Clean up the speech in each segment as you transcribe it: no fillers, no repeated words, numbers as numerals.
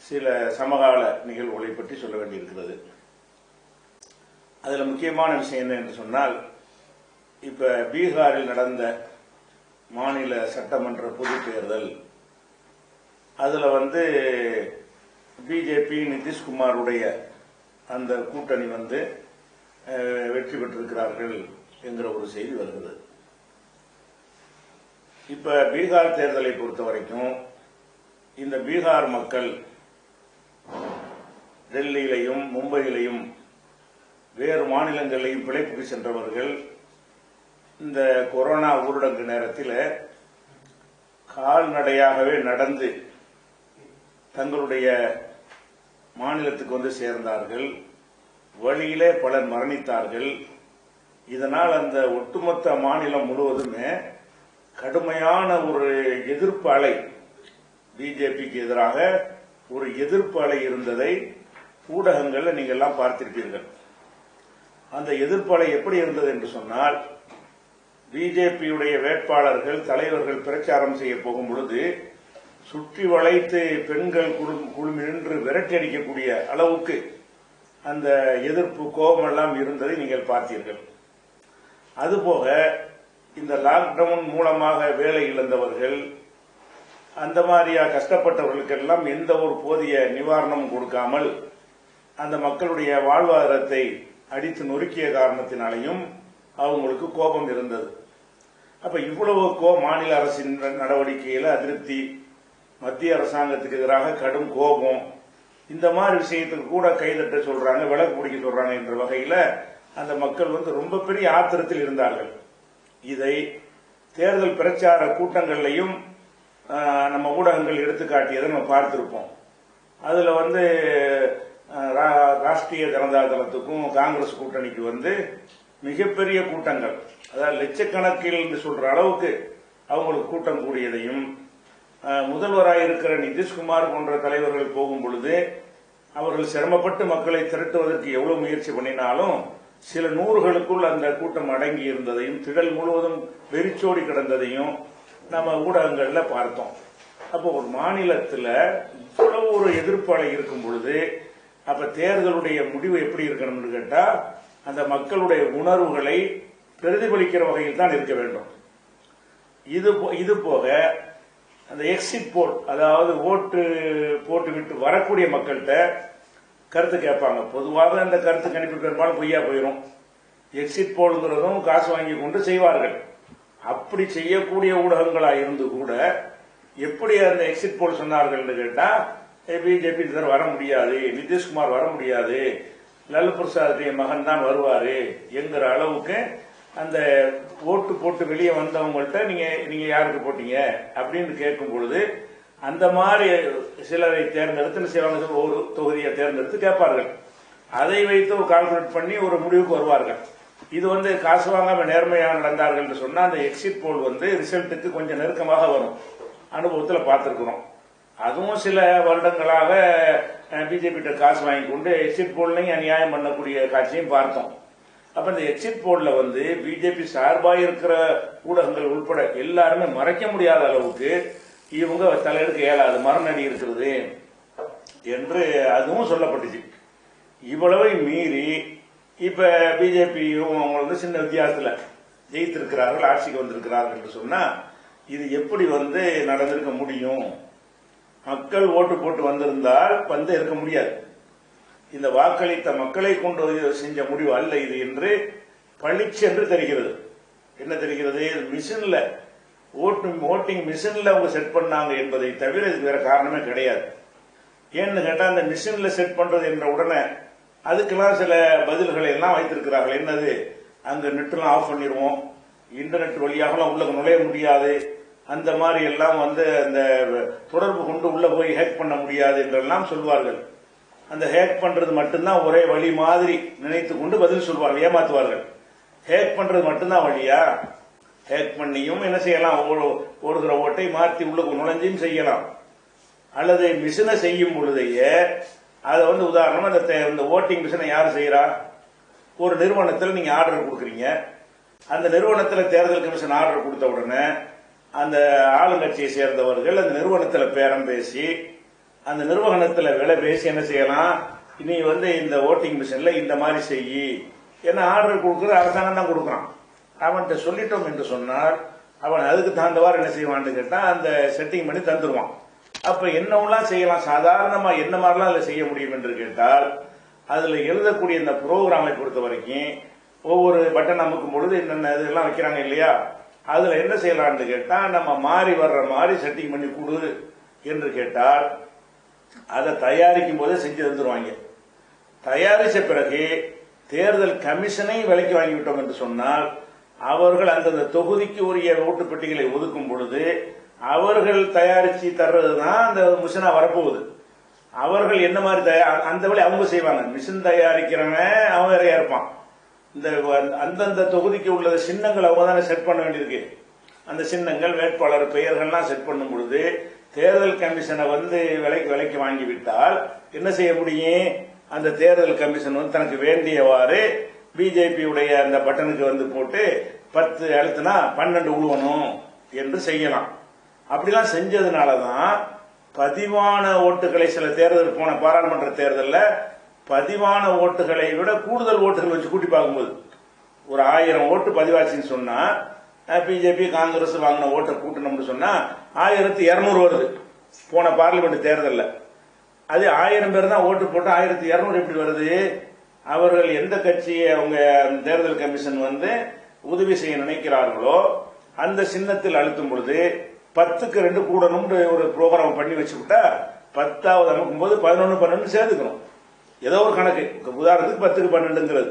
சில சமகால நிகழ்வுகளை பற்றி சொல்ல வேண்டியிருக்கிறது. அதில் முக்கியமான விஷயம் என்ன என்று சொன்னால், இப்ப பீகாரில் நடந்த மாநில சட்டமன்ற பொதுத் தேர்தல், அதுல பிஜேபி நிதிஷ்குமாருடைய அந்த கூட்டணி வெற்றி பெற்றிருக்கிறார்கள் என்கிற ஒரு செய்தி வருகிறது. இப்ப பீகார் தேர்தலை பொறுத்த வரைக்கும் இந்த பீகார் மக்கள் டெல்லியிலையும் மும்பையிலையும் வேறு மாநிலங்களிலையும் பிழைப்புக்கு சென்றவர்கள் இந்த கொரோனா ஊரடங்கு நேரத்தில் கால்நடையாகவே நடந்து தங்களுடைய மாநிலத்துக்கு சேர்ந்தார்கள். வழியிலே பலர் மரணித்தார்கள். இதனால் அந்த ஒட்டுமொத்த மாநிலம் முழுவதுமே கடுமையான ஒரு எதிர்ப்பு அலை, பிஜேபிக்கு எதிராக ஒரு எதிர்ப்பு அலை இருந்ததை ஊடகங்கள்ல நீங்க எல்லாம் பார்த்திருப்பீர்கள். அந்த எதிர்ப்பு அலை எப்படி இருந்தது என்று சொன்னால், பிஜேபியுடைய வேட்பாளர்கள் தலைவர்கள் பிரச்சாரம் செய்ய போகும் பொழுது சுற்றி வளைத்து பெண்கள் குழுமி நின்று விரட்டி அடிக்கக்கூடிய அளவுக்கு அந்த எதிர்ப்பு கோபம் எல்லாம் இருந்ததை நீங்கள் பார்த்தீர்கள். அதுபோக இந்த லாக்டவுன் மூலமாக வேலை இழந்தவர்கள், அந்த மாதிரியா கஷ்டப்பட்டவர்களுக்கெல்லாம் எந்த ஒரு போதிய நிவாரணமும் கொடுக்காமல் அந்த மக்களுடைய வாழ்வாதாரத்தை அடித்து நொறுக்கிய காரணத்தினாலையும் அவங்களுக்கு கோபம் இருந்தது. அப்ப இவ்வளவு மாநில அரசின் நடவடிக்கையில அதிருப்தி, மத்திய அரசாங்கத்துக்கு எதிராக கடும் கோபம், இந்த மாதிரி விஷயத்துக்கு கூட கைதட்ட சொல்றாங்க, விளக்கு பிடிக்க சொல்றாங்க என்ற வகையில அந்த மக்கள் ரொம்ப பெரிய ஆத்திரத்தில் இருந்தார்கள். இதை தேர்தல் பிரச்சார கூட்டங்கள்லையும் நம்ம ஊடகங்கள் எடுத்துக்காட்டியதை நம்ம பார்த்திருப்போம். அதுல ராஷ்டிரிய ஜனதா தளத்துக்கும் காங்கிரஸ் கூட்டணிக்கு மிகப்பெரிய கூட்டங்கள், அதாவது லட்சக்கணக்கில் என்று சொல்ற அளவுக்கு அவங்களுக்கு கூட்டம் கூடியதையும், முதல்வராக இருக்கிற நிதிஷ்குமார் போன்ற தலைவர்கள் போகும் பொழுது அவர்கள் சிரமப்பட்டு மக்களை திரட்டுவதற்கு எவ்வளவு முயற்சி பண்ணினாலும் சில நூறுகளுக்குள் அந்த கூட்டம் அடங்கி இருந்ததையும், திடல் முழுவதும் வெறிச்சோடி கிடந்ததையும் நம்ம ஊடகங்கள்ல பார்த்தோம். அப்போ ஒரு மாநிலத்தில் இவ்வளவு ஒரு எதிர்ப்பு அலை இருக்கும் பொழுது அப்ப தேர்தலுடைய முடிவு எப்படி இருக்கணும்னு கேட்டா, அந்த மக்களுடைய உணர்வுகளை பிரதிபலிக்கிற வகையில் தான் இருக்க வேண்டும். இது போக அந்த எக்ஸிட் போல், அதாவது ஓட்டு போட்டுவிட்டு வரக்கூடிய மக்கள்கிட்ட கருத்து கேட்பாங்க. பொதுவாக அந்த கருத்து கணிப்பு பெரும்பாலும் பொய்யா போயிடும். எக்ஸிட் போலுங்கிறதும் காசு வாங்கி கொண்டு செய்வார்கள். அப்படி செய்யக்கூடிய ஊடகங்களா இருந்து கூட எப்படி அந்த எக்ஸிட் போல் சொன்னார்கள் கேட்டா, பிஜேபி வர முடியாது, நிதிஷ்குமார் வர முடியாது, லல்லு பிரசாத்துடைய மகன் தான் வருவாரு என்கிற அளவுக்கு அந்த ஓட்டு போட்டு வெளியே வந்தவங்கள்ட்ட நீங்க யாருக்கு போட்டீங்க அப்படின்னு கேட்கும் பொழுது அந்த மாதிரி சிலரை தேர்ந்தெடுத்து சிலவங்க ஒரு தொகுதியை தேர்ந்தெடுத்து கேட்பார்கள். அதை வைத்து ஒரு கால்குலேட் பண்ணி ஒரு முடிவுக்கு வருவார்கள். இது காசு வாங்காம நேர்மையாக நடந்தார்கள் என்று சொன்னா அந்த எக்ஸிட் போல் ரிசல்ட்டுக்கு கொஞ்சம் நெருக்கமாக வரும். அனுபவத்தில் பார்த்திருக்கிறோம். அதுவும் சில வருடங்களாக பிஜேபி காசு வாங்கி கொண்டு எக்ஸிட் போல்லையும் அநியாயம் பண்ணக்கூடிய காட்சியும் பார்த்தோம். அப்ப இந்த எக்ஸிட் போல்ல பிஜேபி சார்பாக இருக்கிற ஊடகங்கள் உட்பட எல்லாருமே மறைக்க முடியாத அளவுக்கு இவங்க தலையெடுக்க இயலாது, மரணடி இருக்கிறது என்று அதுவும் சொல்லப்பட்டுச்சு. இவ்வளவை மீறி இப்ப பிஜேபியும் அவங்க சின்ன வித்தியாசத்துல ஜெயித்திருக்கிறார்கள், ஆட்சிக்கு வந்திருக்கிறார்கள் என்று சொன்னா இது எப்படி நடந்திருக்க முடியும்? மக்கள் ஓட்டு போட்டு வந்திருந்தால் இருக்க முடியாது. இந்த வாக்களித்த மக்களை கொண்டு செஞ்ச முடிவு அல்ல இது என்று பளிச்சு என்று தெரிகிறது. என்ன தெரிகிறது? மிஷின்ல ஓட்டிங் மிஷின்ல அவங்க செட் பண்ணாங்க என்பதை தவிர இதுக்கு வேற காரணமே கிடையாது. ஏன்னு கேட்டா அந்த மிஷின்ல செட் பண்றது என்ற உடனே அதுக்கெல்லாம் சில பதில்களை எல்லாம் வைத்திருக்கிறார்கள். என்னது, அங்க நெட்லாம் ஆஃப் பண்ணிடுவோம், இன்டர்நெட் வழியாக உள்ள நுழைய முடியாது, அந்த மாதிரி எல்லாம் அந்த தொடர்பு கொண்டு உள்ள போய் ஹேக் பண்ண முடியாது என்றெல்லாம் சொல்வார்கள். அந்த ஹேக் பண்றது மட்டும்தான் ஒரே வழி மாதிரி நினைத்து கொண்டு பதில் சொல்வார்கள், ஏமாத்துவார்கள். ஹேக் பண்றது மட்டும்தான் வழியா? ஹேக் பண்ணியும் என்ன செய்யலாம், ஓடுகிற ஓட்டை மாற்றி உள்ள நுழைஞ்சும் செய்யலாம். அல்லது மிஷினை செய்யும் பொழுதையே அதை உதாரணமா அந்த ஓட்டிங் மிஷினை யார் செய்யறா? ஒரு நிறுவனத்தில் நீங்க ஆர்டர் கொடுக்குறீங்க. அந்த நிறுவனத்தில் தேர்தல் கமிஷன் ஆர்டர் கொடுத்த உடனே அந்த ஆளுங்கட்சியை சேர்ந்தவர்கள் அந்த நிறுவனத்தில் பேரம் பேசி அந்த நிர்வகணத்துல விலை பேசி என்ன செய்யலாம், நீ வந்து இந்த ஓட்டிங் மிஷின்ல இந்த மாதிரி செய்யி என்ன ஆர்டர் கொடுக்குற அரசாங்கம் தான் கொடுக்குறான். அவன்கிட்ட சொல்லிட்டோம் என்று சொன்னால் அவன் அதுக்கு தகுந்தவாறு என்ன செய்வான்னு கேட்டா அந்த செட்டிங் பண்ணி தந்துருவான். அப்ப என்னவெல்லாம் செய்யலாம், சாதாரணமா என்ன மாதிரிலாம் அதுல செய்ய முடியும் என்று கேட்டால், அதுல எழுதக்கூடிய இந்த ப்ரோக்ராமை பொறுத்த வரைக்கும் ஒவ்வொரு பட்டன் அமுக்கும் பொழுது என்னென்ன இதெல்லாம் வைக்கிறாங்க இல்லையா, அதுல என்ன செய்யலாம்னு கேட்டா நம்ம மாறி வர்ற மாதிரி செட்டிங் பண்ணி கொடு என்று கேட்டால் அதை தயாரிக்கும் போதே செஞ்சு தந்துருவாங்க. தயாரிச்ச பிறகு தேர்தல் கமிஷனை விலைக்கு வாங்கிவிட்டோம் என்று சொன்னால் அவர்கள் அந்தந்த தொகுதிக்கு உரிய ஓட்டு பெட்டிகளை ஒதுக்கும் பொழுது அவர்கள் தயாரிச்சு தர்றதுதான் அந்த மிஷினா வரப்போகுது. அவர்கள் என்ன மாதிரி அந்த வழி அவங்க செய்வாங்க. மிஷின் தயாரிக்கிறவன் அவன் வேறையா இருப்பான். இந்த அந்தந்த தொகுதிக்கு உள்ள சின்னங்கள் அவங்க தானே செட் பண்ண வேண்டியிருக்கு. அந்த சின்னங்கள் வேட்பாளர் பெயர்கள்லாம் செட் பண்ணும் பொழுது தேர்தல் கமிஷனை வந்து விலைக்கு வாங்கிவிட்டால் என்ன செய்ய முடியும், அந்த தேர்தல் கமிஷன் வந்து தனக்கு வேண்டியவாறு பிஜேபியுடைய அந்த பட்டனுக்கு வந்து போட்டு 10 அழுத்தினா 12 உழுவணும் என்று செய்யலாம். அப்படிலாம் செஞ்சதுனாலதான் பதிவான ஓட்டுகளை சில தேர்தல் போன பாராளுமன்ற தேர்தலில் பதிவான ஓட்டுகளை விட கூடுதல் ஓட்டுகள் வச்சு கூட்டி பார்க்கும்போது ஒரு 1000 ஓட்டு பதிவாச்சுன்னு சொன்னா பிஜேபி காங்கிரஸ் வாங்கின ஓட்டை கூட்டணும்னு சொன்னா 1200 வருது போன பார்லிமெண்ட் தேர்தலில். அது 1000 பேர் தான் ஓட்டு போட்டு 1200 எப்படி வருது? அவர்கள் எந்த கட்சியை அவங்க தேர்தல் கமிஷன் வந்து உதவி செய்ய நினைக்கிறார்களோ அந்த சின்னத்தில் அழுத்தும் பொழுது 10க்கு 2 கூடணும் ஒரு ப்ரோக்ராம் பண்ணி வச்சுக்கிட்டா 10வது அமைக்கும் போது 11-12 சேர்த்துக்கணும். ஏதோ ஒரு கணக்கு, உதாரணத்துக்கு 10க்கு 12ங்கிறது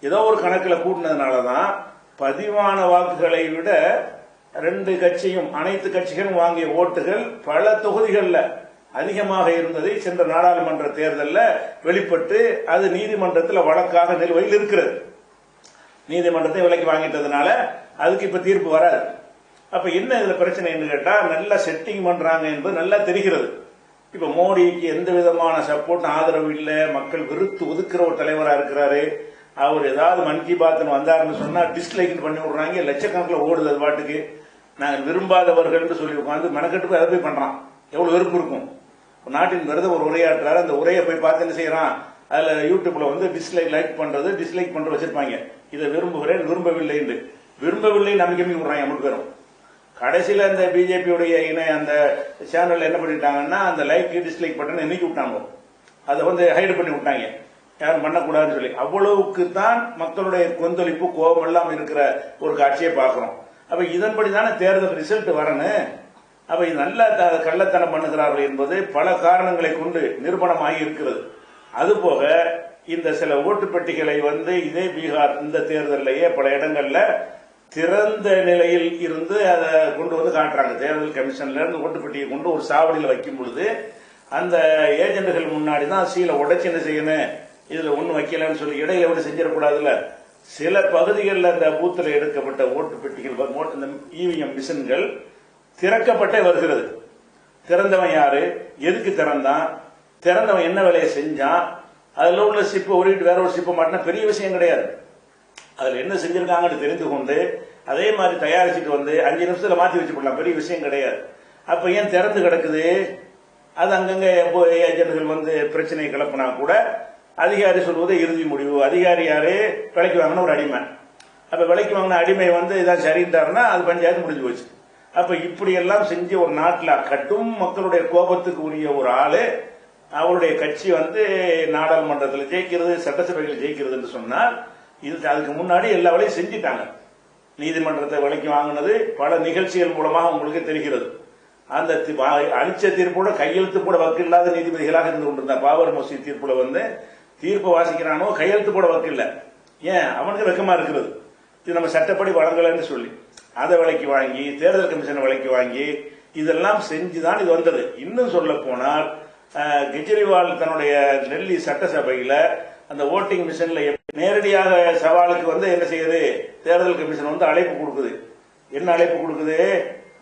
ஏதோ ஒரு கணக்கில் கூட்டினதுனாலதான் பதிவான வாக்குகளை விட 2 கட்சியும் அனைத்து கட்சிகளும் வாங்கிய ஓட்டுகள் பல தொகுதிகளில் அதிகமாக இருந்ததை சென்ற நாடாளுமன்ற தேர்தலில் வெளிப்பட்டு அது நீதிமன்றத்தில் வழக்காக நிலுவையில் இருக்கிறது. நீதிமன்றத்தை விலைக்கு வாங்கிட்டதுனால அதுக்கு இப்ப தீர்ப்பு வராது. அப்ப என்ன இதுல பிரச்சனைன்னு கேட்டா நல்லா செட்டிங் பண்றாங்க என்பது நல்லா தெரிகிறது. இப்ப மோடிக்கு எந்த விதமான சப்போர்ட் ஆதரவு இல்லை, மக்கள் வெறுத்து ஒதுக்குற ஒரு தலைவரா இருக்கிறாரு. அவர் ஏதாவது மன் கி பாத் வந்தாருன்னு சொன்னா டிஸ்லைக் பண்ணி விடுறாங்க, லட்சக்கணக்கில் ஓடுது அது பாட்டுக்கு. நாங்கள் விரும்பாதவர்கள் சொல்லி உட்காந்து மெனக்கெட்டு போய் அதை போய் பண்றான். எவ்வளவு வெறுப்பு இருக்கும். நாட்டின் விருத ஒரு உரையாற்றாரு, அந்த உரையை போய் பார்த்து என்ன செய்யறான், அதுல யூடியூப்ல வந்து லைக் பண்றது டிஸ்லைக் பண்றது வச்சிருப்பாங்க. இதை விரும்புகிறேன் விரும்பவில்லை என்று விரும்பவில்லை நம்பிக்கை விடுறாங்க மூணு பேரும். கடைசியில இந்த பிஜேபியுடைய இணை அந்த சேனல் என்ன பண்ணிட்டாங்கன்னா அந்த லைக் டிஸ்லைக் பட்டன் நீக்கி விட்டாங்க, அதை வந்து ஹைட் பண்ணி விட்டாங்க, யாரும் பண்ணக்கூடாதுன்னு சொல்லி. அவ்வளவுக்கு தான் மக்களுடைய கொந்தளிப்பு கோபம் எல்லாம் இருக்கிற ஒரு காட்சியை பார்க்கிறோம். அப்ப இதன்படி தானே தேர்தல் ரிசல்ட் வரணும். அப்ப இது நல்ல கள்ளத்தனம் பண்ணுகிறார்கள் என்பது பல காரணங்களை கொண்டு நிரூபணமாகி இருக்கிறது. அதுபோக இந்த சில ஓட்டு பெட்டிகளை வந்து இதே பீகார் இந்த தேர்தலிலேயே பல இடங்கள்ல திறந்த நிலையில் இருந்து அதை கொண்டு வந்து காட்டுறாங்க. தேர்தல் கமிஷன்ல இருந்து ஓட்டு பெட்டியை கொண்டு ஒரு சாவடியில் வைக்கும் பொழுது அந்த ஏஜென்ட்கள் முன்னாடி தான் சீலை உடைச்சு என்ன செய்யணும், இதுல ஒண்ணு வைக்கலன்னு சொல்லி இடையில விட செஞ்சிடக்கூடாதுல்ல. சில பகுதிகளில் அந்த பூத்தில் எடுக்கப்பட்ட ஓட்டு பெட்டிகள் இந்த இவிஎம் மிஷின்கள் திறக்கப்பட்டே வருகிறது. திறந்தவன் யாரு, எதுக்கு திறந்தான், திறந்தவன் என்ன வேலையை செஞ்சான், அதுல உள்ள சிப்பை ஒரிட்டு வேற ஒரு சிப்பை மாட்டினா பெரிய விஷயம் கிடையாது. அதுல என்ன செஞ்சிருக்காங்கன்னு தெரிந்து கொண்டு அதே மாதிரி தயாரிச்சுட்டு வந்து 5 நிமிஷத்துல மாத்தி வச்சு போடலாம், பெரிய விஷயம் கிடையாது. அப்ப ஏன் திறந்து கிடக்குது? அது அங்கங்க ஏஜென்ட்கள் வந்து பிரச்சனையை கிளப்பினா கூட அதிகாரி சொல்வதை இறுதி முடிவு. அதிகாரி யாரு, விலைக்கு வாங்கின ஒரு அடிமை. அப்ப விலைக்கு வாங்கின அடிமை வந்து இதான் சரின்ட்டாருன்னா அது பஞ்சாயத்து முடிஞ்சு போச்சு. அப்ப இப்படி எல்லாம் செஞ்சு ஒரு நாட்டில் கட்டும் மக்களுடைய கோபத்துக்கு உரிய ஒரு ஆளு அவருடைய கட்சி வந்து நாடாளுமன்றத்தில் ஜெயிக்கிறது, சட்டசபையில் ஜெயிக்கிறது என்று சொன்னால் இது அதுக்கு முன்னாடி எல்லா வேலையும் செஞ்சிட்டாங்க. நீதிமன்றத்தை விலைக்கு வாங்கினது பல நிகழ்ச்சிகள் மூலமாக உங்களுக்கு தெரிகிறது. அந்த அளிச்ச தீர்ப்போட கையெழுத்து போட வக்கு இல்லாத நீதிபதிகளாக இருந்து கொண்டிருந்தார். பாபர் மசூதி தீர்ப்புல வந்து தீர்ப்பு வாசிக்கிறானோ கையெழுத்து போட வக்கு இல்லை. ஏன், அவனுக்கு வெக்கமா இருக்கிறது, இது நம்ம சட்டப்படி வழங்கலன்னு சொல்லி அதை விலைக்கு வாங்கி தேர்தல் கமிஷனை விலைக்கு வாங்கி இதெல்லாம் செஞ்சுதான் இது வந்தது. இன்னும் சொல்ல போனால் கெஜ்ரிவால் தன்னுடைய டெல்லி சட்டசபையில அந்த ஓட்டிங் மிஷின்ல நேரடியாக சவாலுக்கு வந்து என்ன செய்யுது, தேர்தல் கமிஷன் வந்து அழைப்பு கொடுக்குது. என்ன அழைப்பு கொடுக்குது,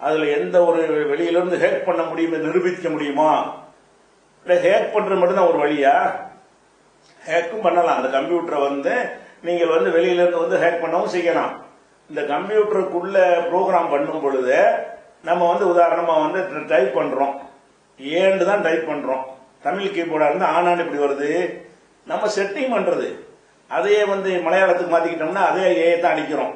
அதுல எந்த ஒரு வெளியிலிருந்து ஹேக் பண்ண முடியும் நிரூபிக்க முடியுமா? ஹேக் பண்றது மட்டும்தான் ஒரு வழியா? ஹேக்கும் பண்ணலாம். அந்த கம்ப்யூட்டரை வந்து நீங்கள் வந்து வெளியில இருந்து வந்து ஹேக் பண்ணவும் செய்யலாம். இந்த கம்ப்யூட்டருக்குள்ள ப்ரோக்ராம் பண்ணும் பொழுது நம்ம வந்து உதாரணமா வந்து டைப் பண்றோம், ஏன்னு தான் டைப் பண்றோம். தமிழ் கீபோர்டா இருந்து ஆனான்னு இப்படி வருது. நம்ம செட்டிங் பண்றது அதையே மலையாளத்துக்கு மாத்திக்கிட்டோம்னா அதே ஏ தான் அடிக்கிறோம்.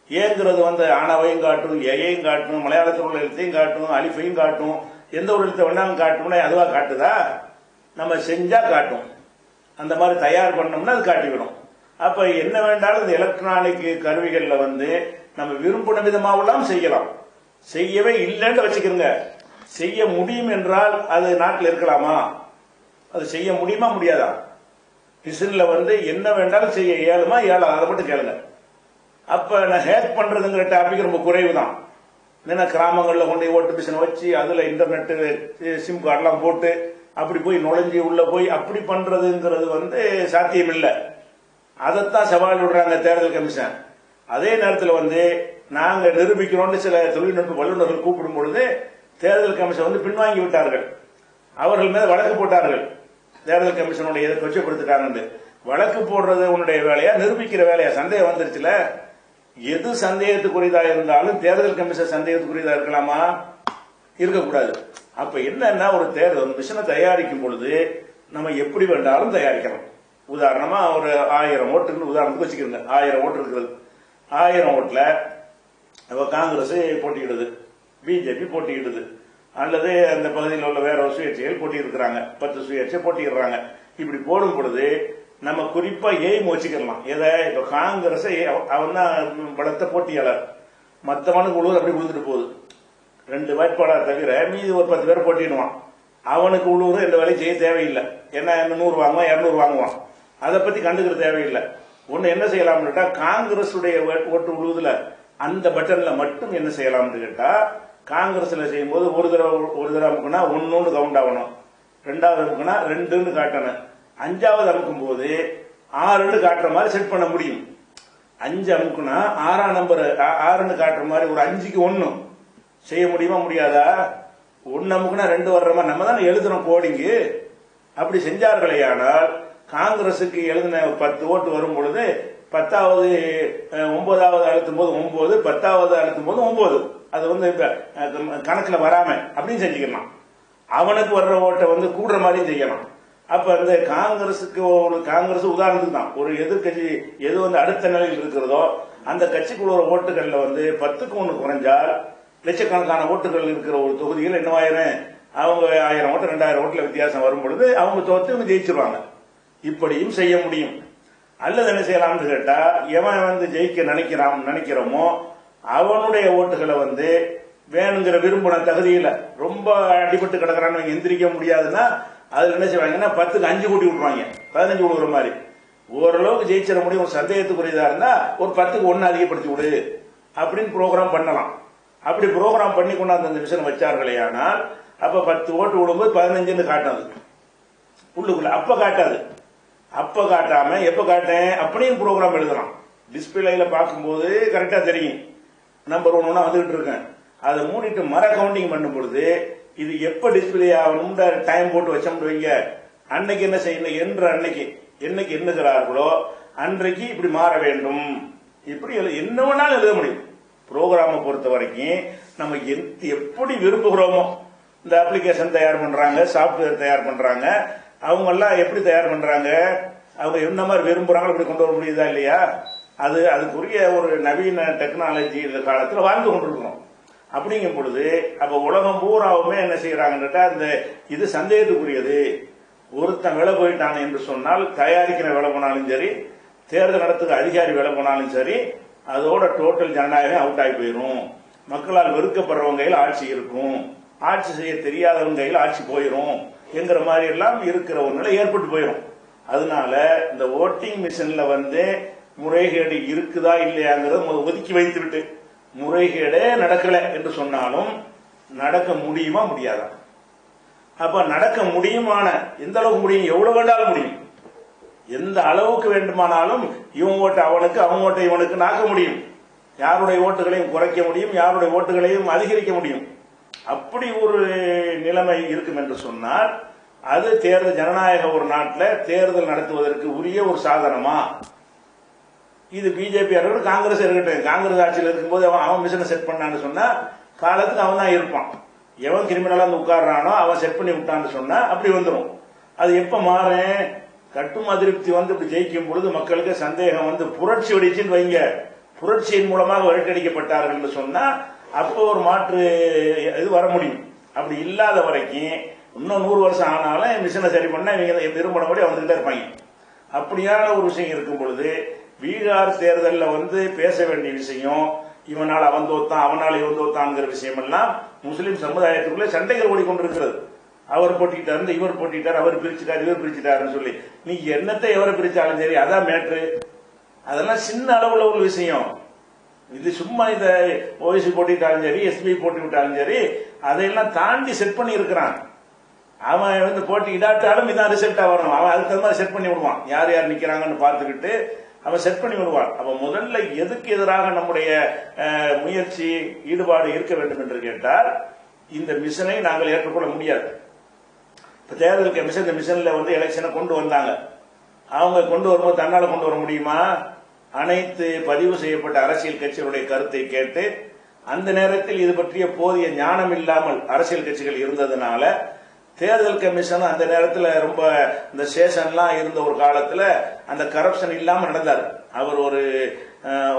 ஏங்கிறது ஆனாவையும் காட்டும், ஏயையும் காட்டும், மலையாளத்தில் உள்ள எழுத்தையும் காட்டும், அலிஃபையும் காட்டும், எந்த ஒரு எழுத்தை வேணாலும் காட்டும்னா அதுவா காட்டுதா? நம்ம செஞ்சா காட்டும். அந்த மாதிரி தயார் பண்ணோம்னா அது காட்டிவிடும். அப்ப என்ன வேண்டாலும் இந்த எலக்ட்ரானிக் கருவிகள்ல நம்ம விரும்பின விதமாவெல்லாம் செய்யலாம். செய்யவே இல்லைன்னு வச்சுக்கிறோங்க. செய்ய முடியும் என்றால் அது நாட்டில் இருக்கலாமா? அது செய்ய முடியுமா முடியாதா? மிஷின்ல என்ன வேண்டாலும் செய்ய இயலுமா இயலாது? அதை மட்டும் கேளுங்க. அப்ப நான் ஹேக் பண்றதுங்கிற டாபிக் ரொம்ப குறைவு தான். ஏன்னா கிராமங்களில் கொண்டு ஓட்டு மிஷினை வச்சு அதுல இன்டர்நெட் சிம் கார்டெல்லாம் போட்டு அப்படி போய் நுழைஞ்சி உள்ள போய் அப்படி பண்றதுங்கிறது சாத்தியம் இல்லை. அதைத்தான் சவால் விடுறாங்க தேர்தல் கமிஷன். அதே நேரத்தில் நாங்க நிரூபிக்கிறோம்னு சில தொழில்நுட்ப வல்லுநர்கள் கூப்பிடும் பொழுது தேர்தல் கமிஷன் பின்வாங்கி விட்டார்கள். அவர்கள் மீது வழக்கு போட்டார்கள். தேர்தல் கமிஷனுடைய இதை கொச்சப்படுத்திட்டாங்க. வழக்கு போடுறது உன்னுடைய வேலையா, நிரூபிக்கிற வேலையா? சந்தேகம் வந்துருச்சுல. எது சந்தேகத்துக்குரியதா இருந்தாலும் தேர்தல் கமிஷன் சந்தேகத்துக்குரியதா இருக்கலாமா? இருக்கக்கூடாது. அப்ப என்னன்னா ஒரு தேர்தல் மிஷினை தயாரிக்கும் பொழுது நம்ம எப்படி வேண்டாலும் தயாரிக்கலாம். உதாரணமா ஒரு 1000 ஓட்டுன்னு உதாரணத்துக்கு வச்சுக்கிறோங்க. 1000 ஓட்டு இருக்கிறது. 1000 ஓட்டுல காங்கிரஸ் போட்டியிடுது, பிஜேபி போட்டியிடுது, அல்லது அந்த பகுதியில் உள்ள வேற சுயேட்சைகள் போட்டி இருக்கிறாங்க, 10 சுயேட்சை போட்டிடுறாங்க. இப்படி போடும் பொழுது நம்ம குறிப்பா எய்ம் வச்சுக்கலாம். எதை? இப்ப காங்கிரஸ் அவன் தான் பலத்த போட்டியாளர், மற்றவனுக்கு உழுவு அப்படி விழுந்துட்டு போகுது. 2 வேட்பாளர் தவிர மீது ஒரு 10 பேர் போட்டிடுவான். அவனுக்கு உழுவுற எந்த வேலையும் செய்ய தேவையில்லை. ஏன்னா 100 வாங்குவான், 200 வாங்குவான். அதை பத்தி கண்டுக்கிற தேவையில்லை. ஒன்னு என்ன செய்யலாம்னு கேட்டா, காங்கிரஸ் உடைய ஓட்டு உழுவுதுல அந்த பட்டன்ல மட்டும் என்ன செய்யலாம்னு கேட்டா, காங்கிரஸ்ல செய்யும் போது ஒரு தடவை அமுக்குனா 1 கவுண்ட் ஆகணும், 2வது அமுக்குனா 2ன்னு காட்டணும், 5வது அமுக்கும் போது 6ன்னு காட்டுற மாதிரி செட் பண்ண முடியும். 5 அமுக்குனா 6ஆம் நம்பர் 6ன்னு காட்டுற மாதிரி ஒரு 5க்கு 1 செய்ய முடியுமா முடியாதா? 1 அமுக்குனா 2 வர்ற மாதிரி நம்ம தானே எழுதுறோம் கோடிங்கு. அப்படி செஞ்சார்களே ஆனால் காங்கிரசுக்கு எழுதின 10 ஓட்டு வரும் பொழுது 10வது 9வது அழுத்தும் போது 9, 10வது அழுத்தும் போது 9. அது கணக்குல வராம அப்படின்னு செஞ்சுக்கலாம். அவனுக்கு வர்ற ஓட்டை கூடுற மாதிரியும் செய்யலாம். அப்ப காங்கிரசுக்கு காங்கிரஸ் உதாரணத்துக்கு தான் ஒரு எதிர்கட்சி எது அடுத்த நிலையில் இருக்கிறதோ அந்த கட்சிக்குள்ள ஒரு ஓட்டுகள்ல 10க்கு 1 குறைஞ்சால் லட்சக்கணக்கான ஓட்டுகள் இருக்கிற ஒரு தொகுதியில் என்னவாயிரம், அவங்க 1000 ஓட்டு 2000 ஓட்டுல வித்தியாசம் வரும் பொழுது அவங்க தோத்து ஜெயிச்சிருவாங்க. இப்படியும் செய்ய முடியும். அல்லது என்ன செய்யலாம்னு கேட்டா, எவன் ஜெயிக்க நினைக்கிறோமோ அவனுடைய ஓட்டுகளை வேணுங்கிற விரும்பின தகுதியில ரொம்ப அடிபட்டு கிடக்கிறான்னு எந்திரிக்க முடியாதுன்னா அதுல என்ன செய்வாங்கன்னா 10க்கு 5 கூட்டி விட்டுருவாங்க, 15 கொடுக்குற மாதிரி. ஓரளவுக்கு ஜெயிச்சிட முடியும். ஒரு சந்தேகத்துக்குரியதா இருந்தா ஒரு 10க்கு 1 அதிகப்படுத்தி விடு அப்படின்னு ப்ரோக்ராம் பண்ணலாம். அப்படி ப்ரோக்ராம் பண்ணி கொண்டாந்து அந்த மிஷின் வச்சார்களே ஆனால் அப்ப 10 ஓட்டு விடும்போது 15ன்னு காட்டாது உள்ளுக்குள்ள. அப்ப காட்டாது. அப்ப காட்டாம எப்ப காட்டேன் அப்படின்னு ப்ரோக்ராம் எழுதலாம். டிஸ்பிளேல பார்க்கும்போது கரெக்டா தெரியும் நம்பர் 1 வந்துகிட்டு இருக்கேன். அதை மூடிட்டு மர கவுண்டிங் பண்ணும் பொழுது இது எப்ப டிஸ்பிளே ஆகணும் டைம் போட்டு வச்சோம்னு வைங்க, அன்னைக்கு என்ன செய்யணும் என்ற என்னைக்கு எண்ணுகிறார்களோ அன்றைக்கு இப்படி மாற வேண்டும். இப்படி என்ன வேணாலும் எழுத முடியும். ப்ரோக்ராமை பொறுத்த வரைக்கும் நம்ம எப்படி விரும்புகிறோமோ, இந்த அப்ளிகேஷன் தயார் பண்றாங்க, சாப்ட்வேர் தயார் பண்றாங்க, அவங்க எல்லாம் எப்படி தயார் பண்றாங்க, அவங்க என்ன மாதிரி விரும்புறாங்க அப்படி கொண்டு வர முடியுதா இல்லையா? அதுக்குரிய ஒரு நவீன டெக்னாலஜி இந்த காலத்தில் வாழ்ந்து கொண்டிருக்கிறோம். அப்படிங்கும் பொழுது அப்ப உலகம் பூராவுமே என்ன செய்யறாங்கன்றா, இந்த இது சந்தேகத்துக்குரியது. ஒருத்தன் விலை போயிட்டான் என்று சொன்னால் தயாரிக்கிற விலை போனாலும் சரி, தேர்தல் நடத்துகிற அதிகாரி விலை போனாலும் சரி, அதோட டோட்டல் ஜனநாயகம் அவுட் ஆகி போயிடும். மக்களால் வெறுக்கப்படுறவங்க கையில் ஆட்சி இருக்கும், ஆட்சி செய்ய தெரியாதவங்க கையில் ஆட்சி போயிடும் என்கிற மாதிரி எல்லாம் இருக்கிற ஒரு நிலை ஏற்பட்டு போயிடும். அதனால இந்த ஓட்டிங் மிஷின்ல முறைகேடு இருக்குதா இல்லையாங்கிறத ஒதுக்கி வைத்துவிட்டு, முறைகேடே நடக்கல என்று சொன்னாலும் நடக்க முடியுமா முடியாதா? அப்ப நடக்க முடியுமான எந்த அளவுக்கு முடியும், எவ்வளவு வேண்டாலும் முடியும். எந்த அளவுக்கு வேண்டுமானாலும் இவன் ஓட்டு அவனுக்கு, அவன் ஓட்டை இவனுக்கு நாக்க முடியும். யாருடைய ஓட்டுகளையும் குறைக்க முடியும், யாருடைய ஓட்டுகளையும் அதிகரிக்க முடியும். அப்படி ஒரு நிலைமை இருக்கும் என்று சொன்னால் அது தேர்தல் ஜனநாயக ஒரு நாட்டில் தேர்தல் நடத்துவதற்கு உரிய ஒரு சாதனமா? இது பிஜேபி இருக்கட்டும், காங்கிரஸ் இருக்கட்டும். காங்கிரஸ் ஆட்சியில் இருக்கும்போது அவன் மிஷினை செட் பண்ணான்னு சொன்னா காலத்துக்கு அவன் தான் இருப்பான். எவன் கிரிமினலா வந்து உட்கார்றானோ அவன் செட் பண்ணி விட்டான்னு சொன்னா அப்படி வந்துடும். அது எப்ப மாறேன், கட்டும் அதிருப்தி வந்து இப்படி ஜெயிக்கும் பொழுது மக்களுக்கு சந்தேகம் வந்து புரட்சி வெடிச்சுன்னு வைங்க, புரட்சியின் மூலமாக விரட்டடிக்கப்பட்டார்கள் என்று சொன்னா அப்போ ஒரு மாற்று இது வர முடியும். அப்படி இல்லாத வரைக்கும் இன்னும் 100 வருஷம் ஆனாலும் மிஷினை சரி பண்ண இவங்க விரும்பினபடி வந்துகிட்டே இருப்பாங்க. அப்படியான ஒரு விஷயம் இருக்கும் பொழுது பீகார் தேர்தலில் வந்து பேச வேண்டிய விஷயம் இவனால் அவன் தோத்தான் அவனால் இவன் தோத்தான்ங்கிற விஷயம் எல்லாம் முஸ்லிம் சமுதாயத்துக்குள்ளே சண்டைகள் ஓடிக்கொண்டிருக்கிறது. அவர் போட்டிட்டாரு, இவர் போட்டிட்டார், அவர் பிரிச்சுட்டார், இவர் பிரிச்சுட்டாருன்னு சொல்லி நீ என்னத்தை எவரை பிரிச்சாலும் சரி அதான் மேட்ரு. அதெல்லாம் சின்ன அளவுல ஒரு விஷயம். இது சும்மா இந்த ஓய்சி போட்டிட்டாலும் சரி, எஸ்பி போட்டி விட்டாலும் சரி, அதையெல்லாம் தாண்டி செட் பண்ணி இருக்கிறான். அவன் வந்து போட்டி இடாட்டாலும் இதான் ரிசல்ட்டா வரணும், அவன் அதுக்கு தகுந்த மாதிரி செட் பண்ணி விடுவான். யார் யார் நிக்கிறாங்கன்னு பார்த்துக்கிட்டு அவன் செட் பண்ணி விடுவான். அப்ப முதல்ல எதுக்கு எதிராக நம்முடைய முயற்சி ஈடுபாடு இருக்க வேண்டும் என்று கேட்டால் இந்த மிஷனை நாங்கள் ஏற்றுக்கொள்ள முடியாது. இப்ப தேர்தல் கமிஷன் இந்த மிஷன்ல வந்து எலெக்ஷனை கொண்டு வந்தாங்க. அவங்க கொண்டு வரும்போது தன்னால கொண்டு வர முடியுமா? அனைத்து பதிவு செய்யப்பட்ட அரசியல் கட்சிகளுடைய கருத்தை கேட்டு அந்த நேரத்தில் இது பற்றிய போதிய ஞானம் இல்லாமல் அரசியல் கட்சிகள் இருந்ததுனால தேர்தல் கமிஷன் அந்த நேரத்தில் ரொம்ப இந்த சேஷன்லாம் இருந்த ஒரு காலத்தில் அந்த கரப்ஷன் இல்லாமல் நடந்தார். அவர் ஒரு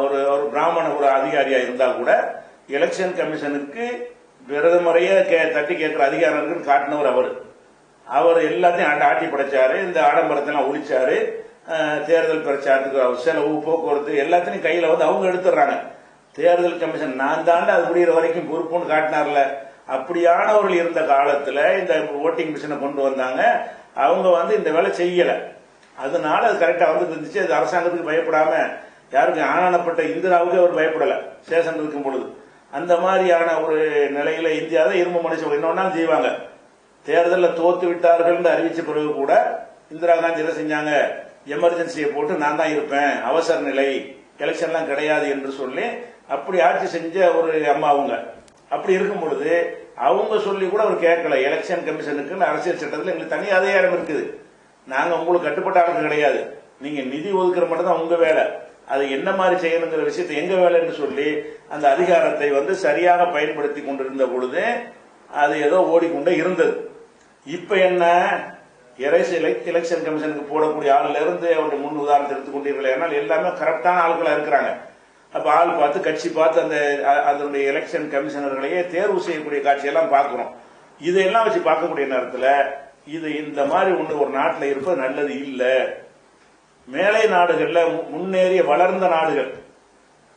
ஒரு பிராமண ஒரு அதிகாரியா இருந்தால் கூட எலெக்ஷன் கமிஷனுக்கு பிரதமரைய தட்டி கேட்கிற அதிகாரம் காட்டினவர் அவர் எல்லாத்தையும் ஆட்டி படைச்சாரு. இந்த ஆடம்பரத்தெல்லாம் ஒழிச்சாரு. தேர்தல் பிரச்சாரத்துக்கு செலவு போக்குவரத்து எல்லாத்தையும் கையில வந்து அவங்க எடுத்துடுறாங்க. தேர்தல் கமிஷன் நான் தாண்ட அது முடிகிற வரைக்கும் பொறுப்புன்னு காட்டினார்ல. அப்படியானவர்கள் இருந்த காலத்துல இந்த ஓட்டிங் மிஷினை கொண்டு வந்தாங்க. அவங்க வந்து இந்த வேலை செய்யல. அதனால அது கரெக்டா வந்து இருந்துச்சு. அது அரசாங்கத்துக்கு பயப்படாம யாருக்கு ஆனானப்பட்ட இந்திராவுக்கு அவர் பயப்படல சேஷன் இருக்கும் பொழுது. அந்த மாதிரியான ஒரு நிலையில இந்தியாவை இரும்பு மனுஷன் இன்னொன்னாலும் செய்வாங்க. தேர்தலில் தோத்து விட்டார்கள் அறிவிச்ச பிறகு கூட இந்திரா காந்தி என்ன செஞ்சாங்க, எமர்ஜென்சியை போட்டு நான் தான் இருப்பேன், அவசர நிலை, எலெக்ஷன்லாம் கிடையாது என்று சொல்லி அப்படி ஆட்சி செஞ்ச ஒரு அம்மா அவங்க. அப்படி இருக்கும் பொழுது அவங்க சொல்லி கூட அவர் கேட்கல. எலெக்ஷன் கமிஷனுக்கு அரசியல் சட்டத்தில் எங்களுக்கு தனி அதிகாரம் இருக்குது, நாங்க உங்களுக்கு கட்டுப்பட்ட ஆளுக்கு கிடையாது, நீங்க நிதி ஒதுக்குற மட்டும் தான் உங்க வேலை, அது என்ன மாதிரி செய்யணுங்கிற விஷயத்தை எங்க வேலை என்று சொல்லி அந்த அதிகாரத்தை வந்து சரியாக பயன்படுத்தி கொண்டிருந்த பொழுது அது ஏதோ ஓடிக்கொண்டே இருந்தது. இப்ப என்ன, எலெக்ஷன் கமிஷனுக்கு போடக்கூடிய ஆள்ல இருந்து அவருடைய முன் உதாரணத்தை எடுத்துக்கொண்டீர்கள், ஏன்னால் எல்லாமே கரெக்டான ஆட்களா இருக்கிறாங்க. அப்ப ஆள் பார்த்து கட்சி பார்த்து அந்த அதனுடைய எலெக்ஷன் கமிஷனர்களையே தேர்வு செய்யக்கூடிய காட்சியெல்லாம் பார்க்கிறோம். இதையெல்லாம் வச்சு பார்க்கக்கூடிய நேரத்தில் இது இந்த மாதிரி ஒன்று ஒரு நாட்டில் இருப்பது நல்லது இல்லை. மேலை நாடுகள்ல முன்னேறிய வளர்ந்த நாடுகள்,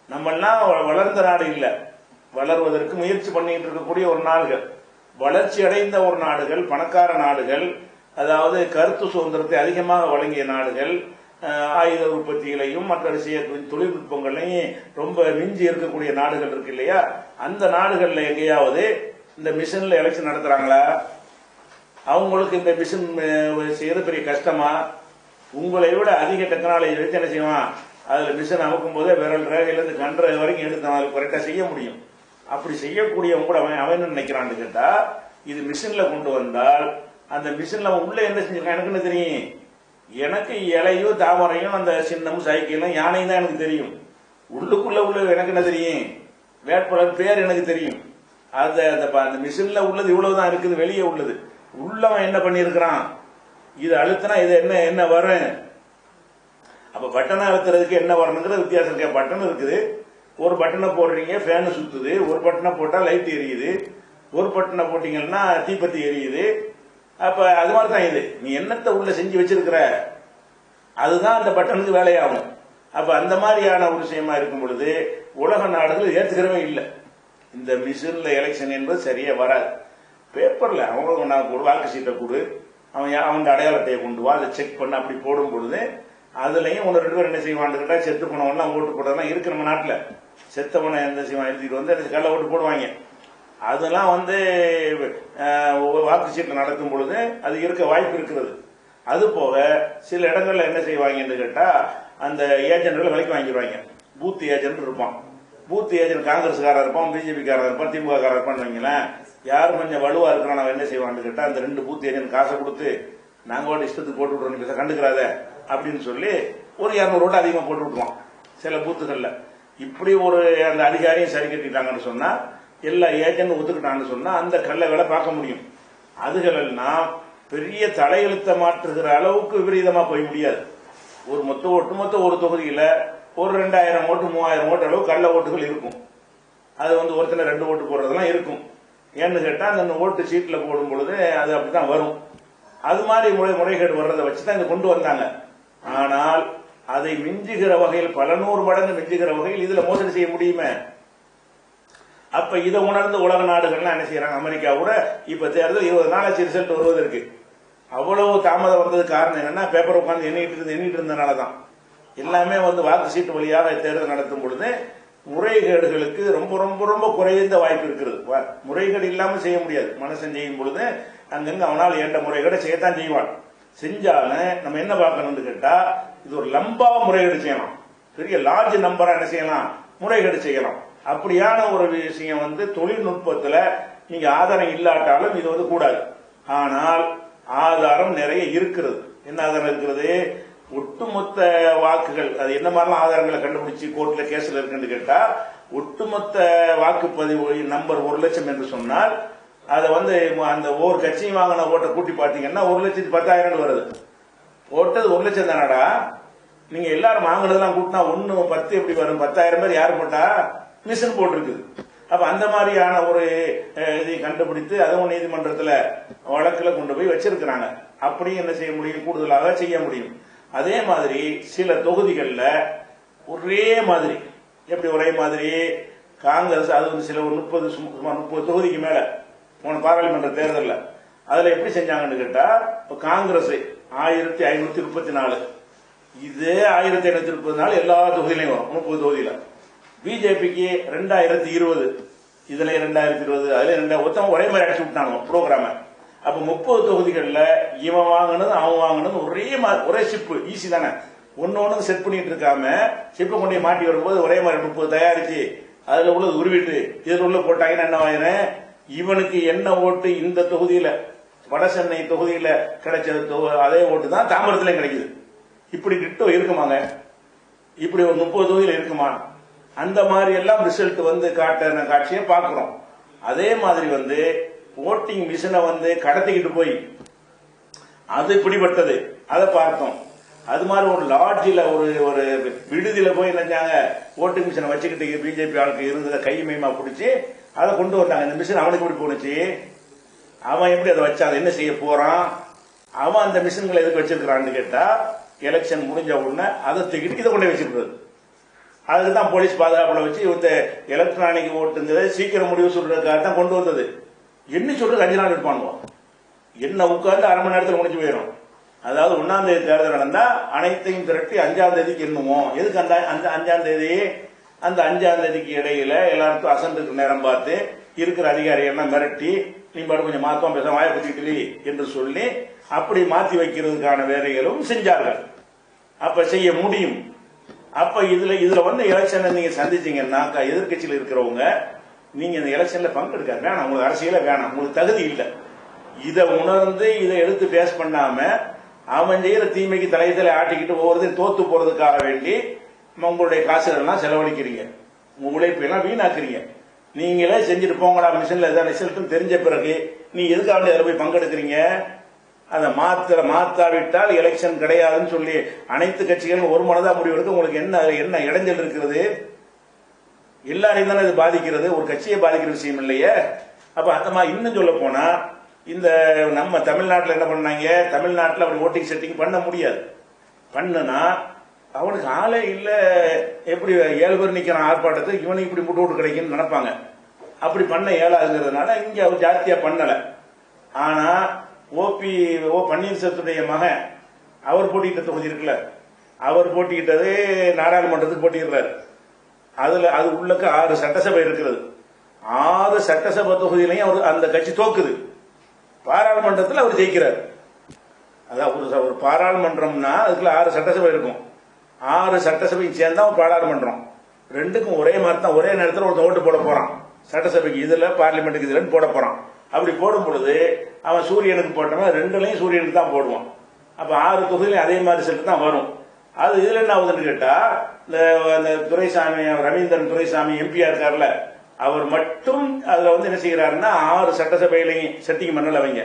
நம்மெல்லாம் வளர்ந்த நாடு இல்லை, வளர்வதற்கு முயற்சி பண்ணிட்டு இருக்கக்கூடிய ஒரு நாடுகள், வளர்ச்சி அடைந்த ஒரு நாடுகள், பணக்கார நாடுகள், அதாவது கருத்து சுதந்திரத்தை அதிகமாக வழங்கிய நாடுகள், ஆயுத உற்பத்திகளையும் மற்ற தொழில்நுட்பங்களையும் ரொம்ப மிஞ்சி இருக்கக்கூடிய நாடுகள் இருக்கு இல்லையா, அந்த நாடுகள்ல எங்கேயாவது இந்த மிஷின்ல எலெக்ஷன் நடத்துறாங்களா? அவங்களுக்கு இந்த மிஷின் செய்யறது பெரிய கஷ்டமா? உங்களை விட அதிக டெக்னாலஜி வச்சு என்ன செய்வான், அதுல மிஷின் அமுக்கும் போதே விரல் ரேகையிலிருந்து கன்ற வரைக்கும் எடுத்து கரெக்டா செய்ய முடியும். அப்படி செய்யக்கூடியவங்க கூட அவன் நினைக்கிறான்னு கேட்டா, இது மிஷின்ல கொண்டு வந்தால் அந்த மிஷின்ல அவன் உள்ள என்ன செஞ்சிருக்கான் எனக்கு என்ன தெரியும், எனக்கு இலையும் தாமரையும் அந்த சின்னமும் சைக்கிளும் யானையும் தான் எனக்கு தெரியும், உள்ளுக்குள்ள உள்ள எனக்கு என்ன தெரியும், வேட்பாளர் பேர் எனக்கு தெரியும். அந்த மிஷின்ல உள்ளது இவ்வளவுதான் இருக்குது, வெளியே உள்ளது உள்ளவன் என்ன பண்ணிருக்கிறான், இது அழுத்தினா இது என்ன என்ன வரும். அப்ப பட்டனை அழுத்துறதுக்கு என்ன வரணுங்கிற வித்தியாசம் இருக்கு. பட்டன் இருக்குது, ஒரு பட்டனை போடுறீங்க ஃபேனு சுத்துது, ஒரு பட்டனை போட்டா லைட் எரியுது, ஒரு பட்டனை போட்டீங்கன்னா தீப்பத்தி எரியுது. அப்ப அது மாதிரி தான் இது, நீ என்னத்தை உள்ள செஞ்சு வச்சிருக்கிற அதுதான் அந்த பட்டனுக்கு வேலையாகும். அப்ப அந்த மாதிரியான ஒரு விஷயமா இருக்கும் பொழுது உலக நாடுகள் ஏற்றுக்கிறவே இல்லை. இந்த மிஷின்ல எலெக்ஷன் என்பது சரியா வராது. பேப்பர்ல அவங்க நான் ஒரு வாக்கு சீட்டை கொடு, அவன் அடையாளத்தையை கொண்டு வா, அதை செக் பண்ண அப்படி போடும் பொழுது அதுலயும் 1-2 பேர் என்ன செய்வான்னு கேட்டா செத்து போனவன்லாம் ஓட்டு போட்டதெல்லாம் இருக்கு நம்ம நாட்டில். செத்தவனை எந்த செய்வான் எழுதிட்டு வந்து கள்ள ஓட்டு போடுவாங்க. அதெல்லாம் வந்து வாக்கு சீட்டில் நடத்தும் பொழுது அது இருக்க வாய்ப்பு இருக்கிறது. அது போக சில இடங்கள்ல என்ன செய்வாங்கன்னு கேட்டா அந்த ஏஜென்ட்களை விலைக்கு வாங்கிடுவாங்க. பூத் ஏஜென்ட் இருப்பான், பூத் ஏஜென்ட் காங்கிரஸ்காரர் இருப்பான், பிஜேபிக்காரர் இருப்பான், திமுக காரர் இருப்பான்னு வைங்களேன். யாரும் கொஞ்சம் வலுவா இருக்கிறான் அவன் என்ன செய்வான்னு கேட்டா அந்த 2 பூத் ஏஜென்ட் காசை கொடுத்து நாங்க இஷ்டத்துக்கு போட்டு விட்டுறோம் கண்டுக்கிறாத அப்படின்னு சொல்லி ஒரு 200 ஓட்டு அதிகமா போட்டு விட்டுருவான் சில பூத்துகள்ல. இப்படி ஒரு அந்த அதிகாரியும் சரி கட்டிட்டாங்கன்னு சொன்னா எல்லா ஏஜென்ட் ஒத்துக்கிட்டான்னு சொன்னா அந்த கல்லைகளை பார்க்க முடியும். அதுகளெல்லாம் பெரிய தலையெழுத்த மாற்றுகிற அளவுக்கு விபரீதமா போய் முடியாது. ஒரு ஒட்டுமொத்த ஒரு தொகுதியில ஒரு 2000 ஓட்டு 3000 ஓட்டு அளவு கள்ள ஓட்டுகள் இருக்கும். அது ஒருத்தனை 2 ஓட்டு போடுறதெல்லாம் இருக்கும். ஏன்னு கேட்டா அந்த ஓட்டு சீட்ல போடும் பொழுது அது அப்படித்தான் வரும். அது மாதிரி முறைகேடு வர்றதை வச்சுதான் இங்க கொண்டு வந்தாங்க. ஆனால் அதை மிஞ்சுகிற வகையில், பல 100 மடங்கு மிஞ்சுகிற வகையில் இதுல மோசடி செய்ய முடியுமே. அப்ப இதை உணர்ந்து உலக நாடுகள்லாம் என்ன செய்யறாங்க? அமெரிக்கா கூட இப்ப தேர்தல் 20 நாள் ஆச்சு ரிசல்ட் வருவதற்கு. அவ்வளவு தாமதம் வந்ததுக்கு காரணம் என்னன்னா, பேப்பர் உட்காந்து எண்ணிட்டு இருந்தனாலதான். எல்லாமே வாக்கு சீட்டு வழியாக தேர்தல் நடத்தும் பொழுது முறைகேடுகளுக்கு ரொம்ப ரொம்ப ரொம்ப குறைந்த வாய்ப்பு இருக்கிறது. முறைகேடு இல்லாம செய்ய முடியாது. மனுஷன் செய்யும் பொழுது அங்கங்க அவனால் ஏண்ட முறைகேடு செய்யத்தான் செய்வான். செஞ்சாலும் நம்ம என்ன பார்க்கணும்னு கேட்டா, இது ஒரு லம்பாவ முறைகேடு செய்யலாம், பெரிய லார்ஜ் நம்பரா என்ன செய்யலாம், முறைகேடு செய்யலாம். அப்படியான ஒரு விஷயம் தொழில்நுட்பத்துல நீங்க ஆதாரம் இல்லாட்டாலும் இது கூடாது. ஆனால் ஆதாரம் நிறைய இருக்கிறது. என்ன ஆதாரம் இருக்கிறது? ஒட்டுமொத்த வாக்குகள், அது என்ன மாதிரிலாம் ஆதாரங்களை கண்டுபிடிச்சு கோர்ட்ல கேஸ்ல இருக்குன்னு கேட்டா, ஒட்டுமொத்த வாக்குப்பதிவு நம்பர் 1 லட்சம் என்று சொன்னால் அதை அந்த ஒவ்வொரு கட்சியும் வாங்கின ஓட்டை கூட்டி பார்த்தீங்கன்னா 1,10,000 வருது. ஓட்டது 1 லட்சம் தானடா. நீங்க எல்லாரும் வாங்கினதெல்லாம் கூட்டினா 1 10 எப்படி வரும்? 10,000 பேர் யாரு போட்டா? மிஷின் போட்டிருக்குது. அப்ப அந்த மாதிரியான ஒரு இதை கண்டுபிடித்து அதுவும் நீதிமன்றத்துல வழக்குல கொண்டு போய் வச்சிருக்கிறாங்க. அப்படி என்ன செய்ய முடியும்? கூடுதலாக செய்ய முடியும். அதே மாதிரி சில தொகுதிகளில் ஒரே மாதிரி, எப்படி ஒரே மாதிரி காங்கிரஸ் அது சில 30 தொகுதிக்கு மேல போன பாராளுமன்ற தேர்தலில் அதுல எப்படி செஞ்சாங்கன்னு கேட்டா, இப்ப காங்கிரஸ் 1534, இதே 1534 எல்லா தொகுதியிலையும் வரும், 30 தொகுதியில. பிஜேபிக்கு 2020, இதுல 2020, அதுல ஒரே மாதிரி அடிச்சு விட்டாங்க ப்ரோக்ராம. அப்ப 30 தொகுதிகளில் இவன் வாங்கினது அவன் வாங்கினது ஒரே ஷிப்பு. ஈஸி தானே, ஒன்னு செட் பண்ணிட்டு இருக்காம ஷிப்பை கொண்டு மாட்டி வரும்போது ஒரே மாதிரி 30 தயாரிச்சு அதுல உள்ளது உருவிட்டு இதுல உள்ள போட்டாங்கன்னா என்ன ஆயிரும்? இவனுக்கு என்ன ஓட்டு இந்த தொகுதியில, வட சென்னை தொகுதியில கிடைச்ச அதே ஓட்டு தான் தாம்பரத்திலையும் கிடைக்குது. இப்படி கிட்ட இருக்குமாங்க? இப்படி ஒரு 30 தொகுதியில இருக்குமா? அந்த மாதிரி எல்லாம் ரிசல்ட் காட்டுற காட்சியை பார்க்கிறோம். அதே மாதிரி ஓட்டிங் மிஷினை கடத்திக்கிட்டு போய் அது பிடிபட்டது, அதை பார்த்தோம். அது மாதிரி ஒரு லாட்ஜில ஒரு விடுதியில போய் நினைச்சாங்க, ஓட்டிங் மிஷினை வச்சுக்கிட்டு பிஜேபி ஆளுக்கு இருந்ததை கைமயமா பிடிச்சி அதை கொண்டு வந்தாங்க. இந்த மிஷின் அவனுக்கு எப்படி போனுச்சு? அவன் எப்படி அதை வச்சான்? என்ன செய்ய போறான் அவன்? அந்த மிஷின்களை எதுக்கு வச்சிருக்கிறான்னு கேட்டா, எலெக்ஷன் முடிஞ்ச உடனே அதை தூக்கிட்டு இதை கொண்டு வச்சிருக்கிறது. அதுக்குதான் போலீஸ் பாதுகாப்புல வச்சு எலக்ட்ரானிக் ஓட்டுங்கிறத சீக்கிரம் முடிவு சொல்றதுக்காக தான் கொண்டு வந்தது. என்ன சொல்றது 5 நாள் இருப்பானுவோம், என்ன உட்கார்ந்து அரை மணி நேரத்தில் முடிஞ்சு போயிடும். அதாவது 1ஆம் தேதி தேர்தல் நடந்தா அனைத்தையும் திரட்டி 5ஆம் தேதிக்கு எண்ணுவோம். எதுக்கு அந்த 5ஆம் தேதி? அந்த 5ஆம் தேதிக்கு இடையில எல்லாருக்கும் அசந்துக்கு நேரம் பார்த்து இருக்கிற அதிகாரிகள் மிரட்டி, நீ பாட்டு கொஞ்சம் மாத்தம் பேச வாய பத்திக்கிட்டு என்று சொல்லி அப்படி மாத்தி வைக்கிறதுக்கான வேலைகளும் செஞ்சார்கள். அப்ப செய்ய முடியும். அப்ப இதுல எலெக்ஷன்ல நீங்க சந்திச்சீங்கன்னா எதிர்கட்சியில் இருக்கிறவங்க, நீங்க இந்த எலெக்ஷன்ல பங்கெடுக்க வேணாம், உங்களுக்கு அரசியல வேணாம், உங்களுக்கு தகுதி இல்லை. இதை உணர்ந்து இதை எடுத்து பேஸ் பண்ணாம அவன் செய்யற தீமைக்கு தலையத்தலை ஆட்டிக்கிட்டு ஒவ்வொருத்தையும் தோத்து போறதுக்காக வேண்டி உங்களுடைய காசுகள்லாம் செலவழிக்கிறீங்க, உங்க உழைப்பெல்லாம் வீணாக்குறீங்க. நீங்களே செஞ்சுட்டு போங்கடா மிஷன்ல ஏதாவது ரிசல்ட் தெரிஞ்ச பிறகு நீ எதுக்காக அதில் போய் பங்கெடுக்கிறீங்க? அதை மாத்தாவிட்டால் எலெக்ஷன் கிடையாதுன்னு சொல்லி அனைத்து கட்சிகளும் ஒரு மனதா முடிவெடுக்க உங்களுக்கு என்ன இடைஞ்சல் இருக்கிறது? எல்லாரையும் தானே இது பாதிக்கிறது, ஒரு கட்சியை பாதிக்கிற விஷயம் இல்லையே. அப்ப அந்த மாதிரி இன்னும் சொல்ல போனா, இந்த நம்ம தமிழ்நாட்டில் என்ன பண்ணாங்க, தமிழ்நாட்டில் அப்படி ஓட்டிங் செட்டிங் பண்ண முடியாது. பண்ணுனா அவனுக்கு ஆளே இல்ல, எப்படி 7 பேர் நிக்கிறான் ஆர்ப்பாட்டத்துக்கு, இவனுக்கு இப்படி முட்டு ஓட்டு கிடைக்குன்னு நினைப்பாங்க. அப்படி பண்ண இயலாதுங்கிறதுனால இங்க அவர் ஜாஸ்தியா பண்ணல. ஆனா ஓ பன்னீர்செல்வத்துடைய மகன் அவர் போட்டியிட்ட தொகுதி இருக்குல்ல, அவர் போட்டியிட்டது நாடாளுமன்றத்துக்கு போட்டியிடுறாரு. அது உள்ளக்க 6 சட்டசபை இருக்கிறது. 6 சட்டசபை தொகுதியிலையும் அவர் அந்த கட்சி தோக்குது. பாராளுமன்றத்தில் அவர் ஜெயிக்கிறார். அதான் ஒரு பாராளுமன்றம்னா அதுக்குள்ள 6 சட்டசபை இருக்கும். 6 சட்டசபை சேர்ந்தா ஒரு பாராளுமன்றம். ரெண்டுக்கும் ஒரே மாதிரி தான், ஒரே நேரத்தில் ஒரு ஓட்டு போட போறான். சட்டசபைக்கு இதுல, பார்லிமெண்ட்டுக்கு இதுல போட போறான். அப்படி போடும் பொழுது அவன் சூரியனுக்கு போட்டவன் 2லையும் சூரியனுக்கு தான் போடுவான். அப்ப 6 தொகுதியிலையும் அதே மாதிரி செட்டு தான் வரும். அது இதுல என்ன ஆகுதுன்னு கேட்டா, இந்த துரைசாமி, ரவீந்திரன் துரைசாமி எம்பியா இருக்காருல்ல, அவர் மட்டும் அதுல வந்து என்ன செய்யறாருன்னா 6 சட்டசபையிலையும் செட்டிங் பண்ணல அவங்க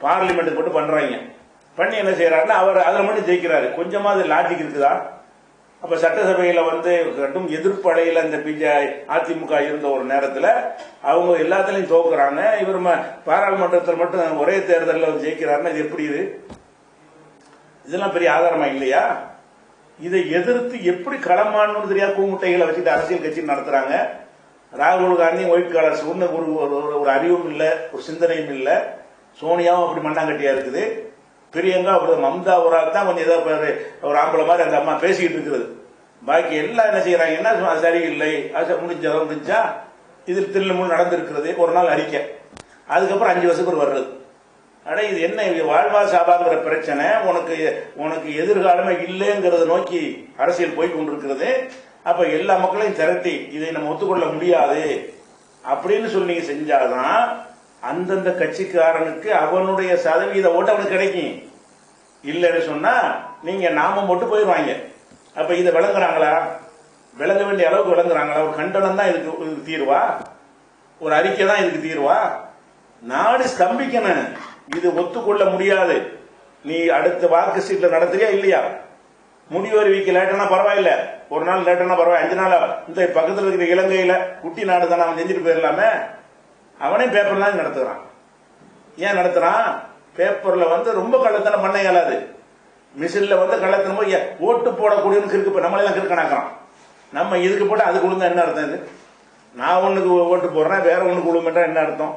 பார்லிமெண்ட் மட்டும் பண்றாங்க. பண்ணி என்ன செய்யறாருன்னா அவர் அதுல மட்டும் ஜெயிக்கிறாரு. கொஞ்சமாவது லாஜிக் இருக்குதா? அப்ப சட்டசபையில வந்து கட்டும் எதிர்ப்பு அலையில இந்த அதிமுக இருந்த ஒரு நேரத்தில் அவங்க எல்லாத்திலையும் தோக்குறாங்க. இவர் பாராளுமன்றத்தில் மட்டும் ஒரே தேர்தலில் ஜெயிக்கிறாருன்னா இது எப்படி? இதெல்லாம் பெரிய ஆதாரமா இல்லையா? இதை எதிர்த்து எப்படி களமானு தெரியாது கூமுட்டைகளை வச்சுட்டு அரசியல் கட்சி நடத்துறாங்க. ராகுல் காந்தி ஒயிட் கலர்ஸ் ஒண்ணு ஒரு அறிவும் இல்லை, ஒரு சிந்தனையும் இல்லை. சோனியாவும் அப்படி மண்ணாங்கட்டியா இருக்குது. பிரியங்கா அப்படி மம்தா ஒரு ஆள் தான் கொஞ்சம் ஏதாவது ஒரு ஆம்பளை மாதிரி அந்த அம்மா பேசிக்கிட்டு இருக்கிறது. பாக்கி எல்லாம் என்ன செய்யறாங்கன்னா சரியில்லை, அது முடிஞ்சா இதில் தில்லுமுள் நடந்திருக்கிறது. ஒரு நாள் அறிக்கை, அதுக்கப்புறம் 5 வருஷத்துக்கு வர்றது. ஆனா இது என்ன வாழ்வா சாபாங்கிற பிரச்சனை? உனக்கு எதிர்காலமே இல்லைங்கிறத நோக்கி அரசியல் போய் கொண்டிருக்கிறது. அப்ப எல்லா மக்களையும் திரட்டி இதை நம்ம ஒத்துக்கொள்ள முடியாது அப்படின்னு சொல்லி செஞ்சாதான் அந்தந்த கட்சிக்காரனுக்கு அவனுடைய சதவீத ஓட்டு அவனுக்கு கிடைக்கும். இல்லைன்னு சொன்னா நீங்க நாம மட்டும் போயிடுவாங்க. அப்ப இதை விளங்குறாங்களா? விளங்க வேண்டிய அளவுக்கு விளங்குறாங்களா? ஒரு கண்டனம் தான் இதுக்கு தீர்வா? ஒரு அறிக்கை தான் இதுக்கு தீர்வா? நாடு ஸ்தம்பிக்கணும். இது ஒத்துக்கொள்ள முடியாது. நீ அடுத்த வாக்கு சீட்ல நடத்துறியா இல்லையா? முடிவு அறிவிக்க லேட்டனா பரவாயில்ல, ஒரு நாள் லேட்டனா பரவாயில்ல, 5 நாள். இந்த பக்கத்தில் இருக்கிற இலங்கையில குட்டி நாடு தானே, அவன் செஞ்சுட்டு போயிடலாமே. அவனே பேப்பர்ல நடத்துறான். ஏன் நடத்துறான்? பேப்பர்ல வந்து ரொம்ப கள்ளத்தனம் பண்ண இயலாது. மிஷின்ல வந்து கள்ளத்தனம் போய் ஓட்டு போடக்கூடியவனுக்கு இருக்கு. நம்மளெல்லாம் கிறுக்கணாக்குறான். நம்ம இதுக்கு போட்டு அதுக்கு விழுந்தா என்ன அர்த்தம்? இது நான் ஒண்ணுக்கு ஓட்டு போடுறேன், வேற ஒண்ணுக்கு விழுமென்றா என்ன அர்த்தம்?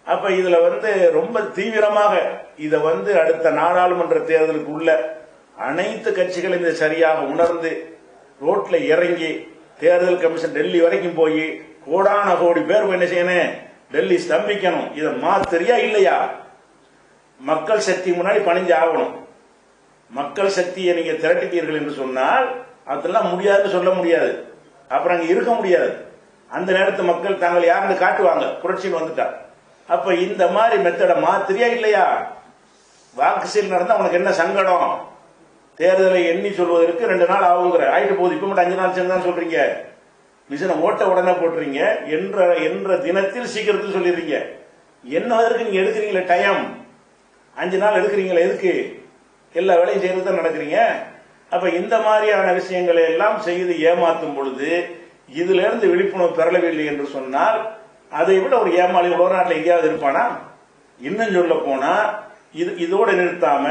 அப்ப இதுல வந்து ரொம்ப தீவிரமாக இதை வந்து அடுத்த நாடாளுமன்ற தேர்தலுக்கு உள்ள அனைத்து கட்சிகளும் இதை சரியாக உணர்ந்து ரோட்ல இறங்கி தேர்தல் கமிஷன் டெல்லி வரைக்கும் போய் கோடான கோடி பேர் என்ன செய்யணும்? டெல்லி ஸ்தம்பிக்கணும். இதை மாத்திரியா இல்லையா? மக்கள் சக்தி முன்னாடி பணிஞ்சு ஆகணும். மக்கள் சக்தியை நீங்க திரட்டிட்டீர்கள் என்று சொன்னால் அதெல்லாம் முடியாதுன்னு சொல்ல முடியாது. அப்புறம் அங்க இருக்க முடியாது. அந்த நேரத்து மக்கள் தாங்கள் யாருன்னு காட்டுவாங்க, புரட்சின்னு வந்துட்டா. அப்ப இந்த மாதிரி மெத்தட மாத்திரியா இல்லையா? வாக்கு சீல் நடந்தா உனக்கு என்ன சங்கடம்? தேர்தலை எண்ணி சொல்வதற்கு 2 நாள் ஆகுங்கிற ஆயிட்டு போகுது. இப்ப மட்டும் 5 நாள் சேர்ந்து சொல்றீங்க. மிஷினை ஓட்ட உடனே போட்டுறீங்க. என்ற தினத்தில் சீக்கிரத்தில் சொல்லிடுறீங்க. என்னதற்கு நீங்க எடுக்கிறீங்களே டைம், 5 நாள் எடுக்கிறீங்களா? எதுக்கு? எல்லா வேலையும் செய்யறது தான் நடக்கிறீங்க. அப்ப இந்த மாதிரியான விஷயங்களை எல்லாம் செய்து ஏமாற்றும் பொழுது இதுல இருந்து விழிப்புணர்வு பெறவில்லை என்று சொன்னால் அதை விட ஒரு ஏமாளி உலகநாட்டில் எங்கேயாவது இருப்பானா? இன்னும் சொல்ல போனா இதோடு நிறுத்தாம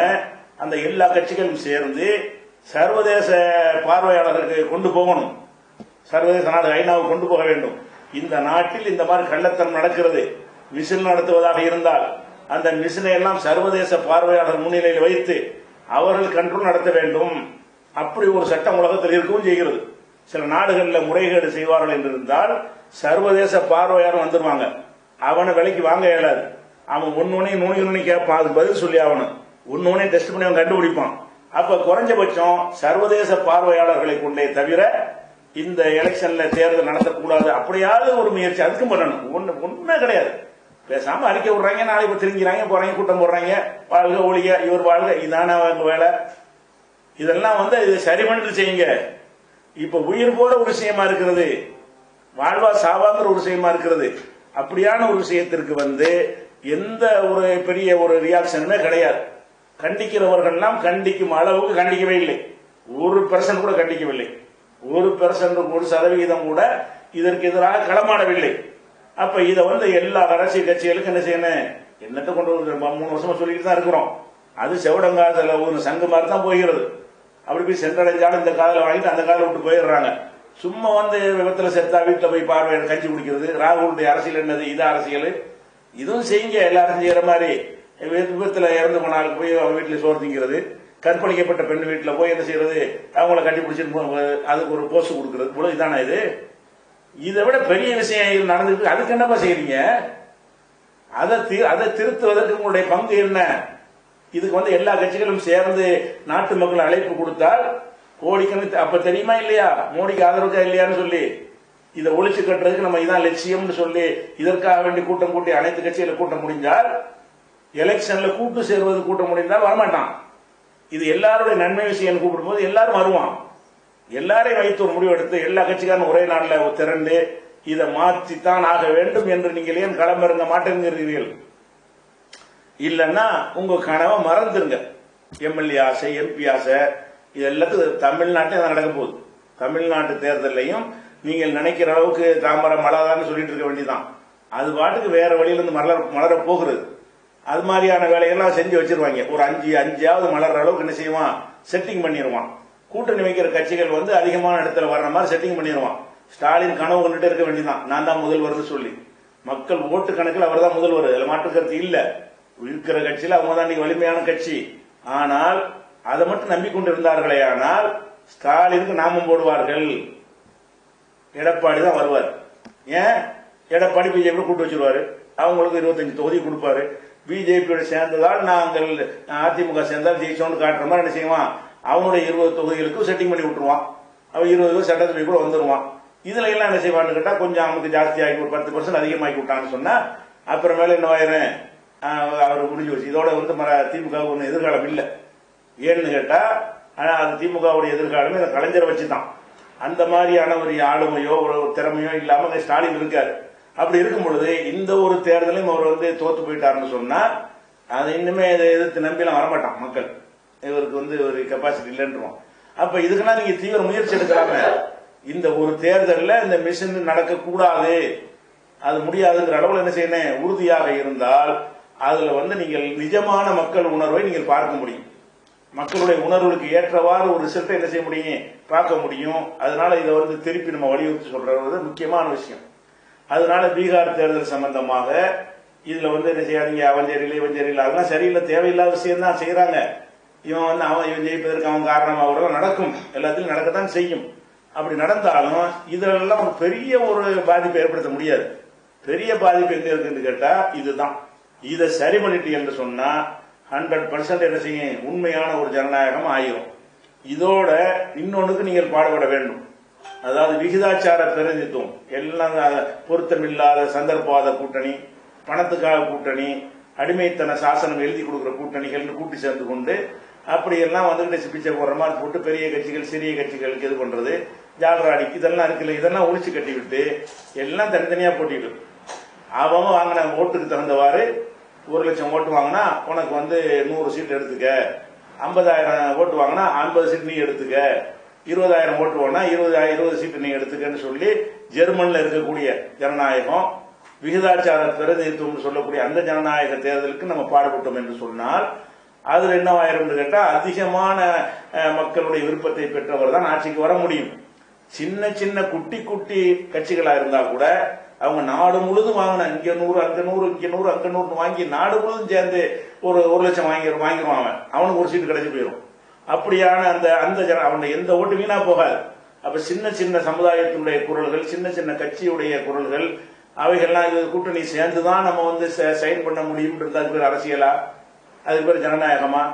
அந்த எல்லா கட்சிகளும் சேர்ந்து சர்வதேச பார்வையாளர்களுக்கு கொண்டு போகணும். சர்வதேச நாடு ஐநாவுக்கு கொண்டு போக வேண்டும். இந்த நாட்டில் இந்த மாதிரி கள்ளத்தனம் நடக்கிறது. மிஷின் நடத்துவதாக இருந்தால் அந்த மிஷினை எல்லாம் சர்வதேச பார்வையாளர் முன்னிலையில் வைத்து அவர்கள் கண்ட்ரோல் நடத்த வேண்டும். அப்படி ஒரு சட்டம் உலகத்தில் இருக்கவும் செய்கிறது. சில நாடுகளில் முறைகேடு செய்வார்கள் என்று இருந்தால் சர்வதேச பார்வையாளர் வந்துருவாங்க. அவனை விலைக்கு வாங்க இயலாது. அவன் ஒன்னொன்னையும் நுனி கேட்பான், அதுக்கு பதில் சொல்லி ஆகணும். ஒன்னொன்னையும் டெஸ்ட் பண்ணி அவன் கண்டுபிடிப்பான். அப்ப குறைஞ்சபட்சம் சர்வதேச பார்வையாளர்களை கொண்டே தவிர இந்த எலெக்ஷன்ல தேர்தல் நடத்தக்கூடாது. அப்படியாவது ஒரு முயற்சி அதுக்கும் பண்ணணும். ஒண்ணுமே கிடையாது. பேசாம அறிக்கை விடுறாங்க, நாளைக்கு திருங்கிறாங்க, போறாங்க, கூட்டம் போடுறாங்க, வாழ்க ஒழிக இவர் வாழ்க, இதான வேலை. இதெல்லாம் வந்து இது சரி பண்ணிட்டு செய்யுங்க. இப்ப உயிர் போற ஒரு விஷயமா இருக்கிறது, வாழ்வா சாவாங்கிற ஒரு விஷயமா இருக்கிறது. அப்படியான ஒரு விஷயத்திற்கு வந்து எந்த ஒரு பெரிய ஒரு ரியாக்ஷனுமே கிடையாது. கண்டிக்கிறவர்கள்லாம் கண்டிக்கும் அளவுக்கு கண்டிக்கவே இல்லை. 1% கூட கண்டிக்கவில்லை. 1%, 1% கூட இதற்கு எதிராக களமாடவில்லை. அப்ப இதை வந்து எல்லா அரசியல் கட்சிகளுக்கும் என்ன செய்யணும்? என்னத்தை கொண்டு 3 வருஷமா சொல்லிட்டு தான் இருக்கிறோம். அது செவடங்காதல ஒரு சங்கு மாதிரி தான் போகிறது. அப்படி போய் சென்றடைஞ்சாலும் இந்த காதல வாங்கிட்டு அந்த காதல விட்டு போயிடுறாங்க. சும்மா வந்து விபத்துல செத்தா வீட்டில் போய் பார்வையிட கஞ்சி குடிக்கிறது. ராகுலுடைய அரசியல் என்னது? இது அரசியல். இதுவும் செய்யுங்க, எல்லாரும் செய்யற மாதிரி. விபத்துல இறந்து போனாலும் போய் அவங்க வீட்டில் சோறு திங்கிறது. கற்பழிக்கப்பட்ட பெண் வீட்டில் போய் என்ன செய்யறது? அவங்கள கட்டி பிடிச்சிட்டு அதுக்கு ஒரு போஸ்ட் கொடுக்கறது போல இதானா இது? இதை விட பெரிய விஷயம் நடந்துட்டு அதுக்கு என்னப்பா செய்யறீங்க? அதை திருத்துவதற்கு உங்களுடைய பங்கு என்ன? இதுக்கு வந்து எல்லா கட்சிகளும் சேர்ந்து நாட்டு மக்கள் அழைப்பு கொடுத்தால் கோடிக்கணக்கு அப்ப தெரியுமா இல்லையா மோடிக்கு ஆதரவுக்கா இல்லையான்னு சொல்லி இதை ஒழிச்சு கட்டுறதுக்கு நம்ம இதான் லட்சியம்னு சொல்லி இதற்காக வேண்டி கூட்டம் கூட்டி அனைத்து கட்சிகளை கூட்டம் முடிஞ்சால் எலெக்ஷன்ல கூட்டு சேர்வது கூட்டம் முடிந்தால் வரமாட்டான். இது எல்லாருடைய நன்மை விஷயம் கூப்பிடும் போது எல்லாரும் வருவான். எல்லாரையும் வைத்து ஒரு முடிவு எடுத்து எல்லா கட்சிக்காரன் ஒரே நாளில் திரண்டு இதை மாற்றித்தான் ஆக வேண்டும் என்று நீங்கள் ஏன் களமிறங்க மாட்டேங்கிறீர்கள்? இல்லைன்னா உங்க கனவை மறந்துருங்க. எம்எல்ஏ ஆசை, எம்பி ஆசை, இது எல்லாத்துக்கும் தமிழ்நாட்டில் நடக்க போகுது. தமிழ்நாட்டு தேர்தலையும் நீங்கள் நினைக்கிற அளவுக்கு தாமரை மலர்தான் சொல்லிட்டு இருக்க வேண்டியதான். அது பாட்டுக்கு வேற வழியிலிருந்து மலர போகிறது. அது மாதிரியான வேலைகள்லாம் செஞ்சு வச்சிருவாங்க. ஒரு அஞ்சாவது மலர்ற அளவுக்கு என்ன செய்வான், செட்டிங் பண்ணிடுவான். கூட்டணி வைக்கிற கட்சிகள் வந்து அதிகமான இடத்துல வர்ற மாதிரி செட்டிங் பண்ணிடுவான். ஸ்டாலின் கனவு கொண்டுட்டு இருக்க வேண்டியதான், நான் தான் முதல்வர்னு சொல்லி. மக்கள் ஓட்டு கணக்கில் அவர் தான் முதல்வர், அதில் மாற்று கருத்து இல்ல. இருக்கிற கட்சியில் அவங்க தான் வலிமையான கட்சி. ஆனால் அதை மட்டும் நம்பிக்கொண்டு இருந்தார்களே, ஆனால் ஸ்டாலினுக்கு நாமம் போடுவார்கள். எடப்பாடி தான் வருவார். ஏன்? எடப்பாடி பிஜேபி கூட்டு வச்சிருவாரு, அவங்களுக்கு 25 தொகுதி கொடுப்பாரு. பிஜேபியோட சேர்ந்ததால் நாங்கள் அதிமுக சேர்ந்தால் ஜெயிச்சோன்னு காட்டுற மாதிரி என்ன செய்வான், அவனுடைய 20 தொகுதிகளுக்கு செட்டிங் பண்ணி விட்டுருவான். அவன் 20 சட்டசபை கூட வந்துருவான். இதுல எல்லாம் என்ன செய்வான்னு கேட்டா, கொஞ்சம் அவனுக்கு ஜாஸ்தி ஆகி ஒரு 10% அதிகமாக்கி விட்டான்னு சொன்னா அப்புறமேல என்ன ஆயிரும், அவர் முடிஞ்சு வச்சு. இதோட வந்து திமுக ஒன்றும் எதிர்காலம் இல்லை. ஏன்னு கேட்டா, அது திமுகவுடைய எதிர்காலமே இந்த கலைஞரை வச்சுதான். அந்த மாதிரியான ஒரு ஆளுமையோ ஒரு திறமையோ இல்லாம ஸ்டாலின் இருக்காரு. அப்படி இருக்கும் பொழுது இந்த ஒரு தேர்தலையும் அவர் வந்து தோத்து போயிட்டாருன்னு சொன்னா, அதை இன்னுமே எதிர்த்து நம்பிலாம் வரமாட்டான் மக்கள். இவருக்கு வந்து ஒரு கெப்பாசிட்டி இல்லைன்றோம். அப்ப இதுக்கெல்லாம் நீங்க தீவிர முயற்சி எடுக்கலாமே. இந்த ஒரு தேர்தலில் இந்த மிஷின் நடக்க கூடாது, அது முடியாதுங்கிற அளவில் என்ன செய்யணும், உறுதியாக இருந்தால் அதுல வந்து நீங்கள் நிஜமான மக்கள் உணர்வை நீங்கள் பார்க்க முடியும். மக்களுடைய உணர்வுகளுக்கு ஏற்றவாறு ஒரு ரிசல்ட்டை என்ன செய்ய முடியும், பார்க்க முடியும். அதனால இதை வந்து திருப்பி நம்ம வலியுறுத்தி சொல்றது முக்கியமான விஷயம். அதனால பீகார் தேர்தல் சம்பந்தமாக இதுல வந்து என்ன செய்யாதீங்க, அவன் சரியில்லை அதெல்லாம் சரியில்லை, தேவையில்லாத விஷயம் தான் செய்யறாங்க. இவன் ஜெயிப்பதற்கு அவன் காரணமாக நடக்கும், எல்லாத்திலும் நடக்கத்தான் செய்யும். அப்படி நடந்தாலும் இதெல்லாம் ஒரு பெரிய ஒரு பாதிப்பை ஏற்படுத்த முடியாது. பெரிய பாதிப்பு எங்க இருக்குன்னு கேட்டா இதுதான். இதை சரி பண்ணிட்டு என்று சொன்னா 100% என்ன செய்யும், உண்மையான ஒரு ஜனநாயகம் ஆயிரும். இதோட இன்னொன்னுக்கு நீங்கள் பாடுபட வேண்டும். அதாவது விகிதாச்சார பிரதிநிதித்துவம் எல்லாம் பொருத்தமில்லாத சந்தர்ப்பவாத கூட்டணி, பணத்துக்காக கூட்டணி, அடிமைத்தன சாசனம் எழுதி கொடுக்கிற கூட்டணிகள் கூட்டி சேர்ந்து கொண்டு அப்படியெல்லாம் வந்துகிட்டு பிச்சை போடுற மாதிரி போட்டு பெரிய கட்சிகள் சிறிய கட்சிகளுக்கு இது பண்றது, ஜால்ராடி இதெல்லாம் இருக்குல்ல, இதெல்லாம் ஒழிச்சு கட்டி விட்டு எல்லாம் தனித்தனியா போட்டிட்டு அவங்க வாங்கின ஓட்டுக்கு தகுந்தவாறு 1 லட்சம் ஓட்டு வாங்கினா உனக்கு வந்து 100 சீட் எடுத்துக்க, 50,000 ஓட்டு வாங்கினா 50 சீட் நீ எடுத்துக்க, 20,000 ஓட்டு வாங்கினா 20 சீட் நீ எடுத்துக்கன்னு சொல்லி ஜெர்மன்ல இருக்கக்கூடிய ஜனநாயகம், விகிதாச்சார பிரதிநிதித்துவம் சொல்லக்கூடிய அந்த ஜனநாயக தேர்தலுக்கு நம்ம பாடுபட்டோம் என்று சொன்னால் அதுல என்ன ஆயிரும் கேட்டா, அதிகமான மக்களுடைய விருப்பத்தை பெற்றவர் தான் ஆட்சிக்கு வர முடியும். சின்ன சின்ன குட்டி குட்டி கட்சிகளா இருந்தா கூட அவங்க நாடு முழுதும் வாங்கின இங்க 100 அங்க 100 இங்க 100 அங்க 100 வாங்கி நாடு முழுதும் சேர்ந்து ஒரு 1 லட்சம் வாங்கிடுவான். அவனுக்கு ஒரு சீட்டு கிடைச்சி போயிடும். அப்படியான அந்த அவனுடைய எந்த ஓட்டு வீணா போகாது. அப்ப சின்ன சின்ன சமுதாயத்தினுடைய குரல்கள், சின்ன சின்ன கட்சியுடைய குரல்கள், அவைகள்லாம் இது கூட்டணி சேர்ந்துதான் நம்ம வந்து சைன் பண்ண முடியும்ன்றது அதுக்கு பேர் அரசியலா, அதுக்கு பேர் ஜனநாயகமா?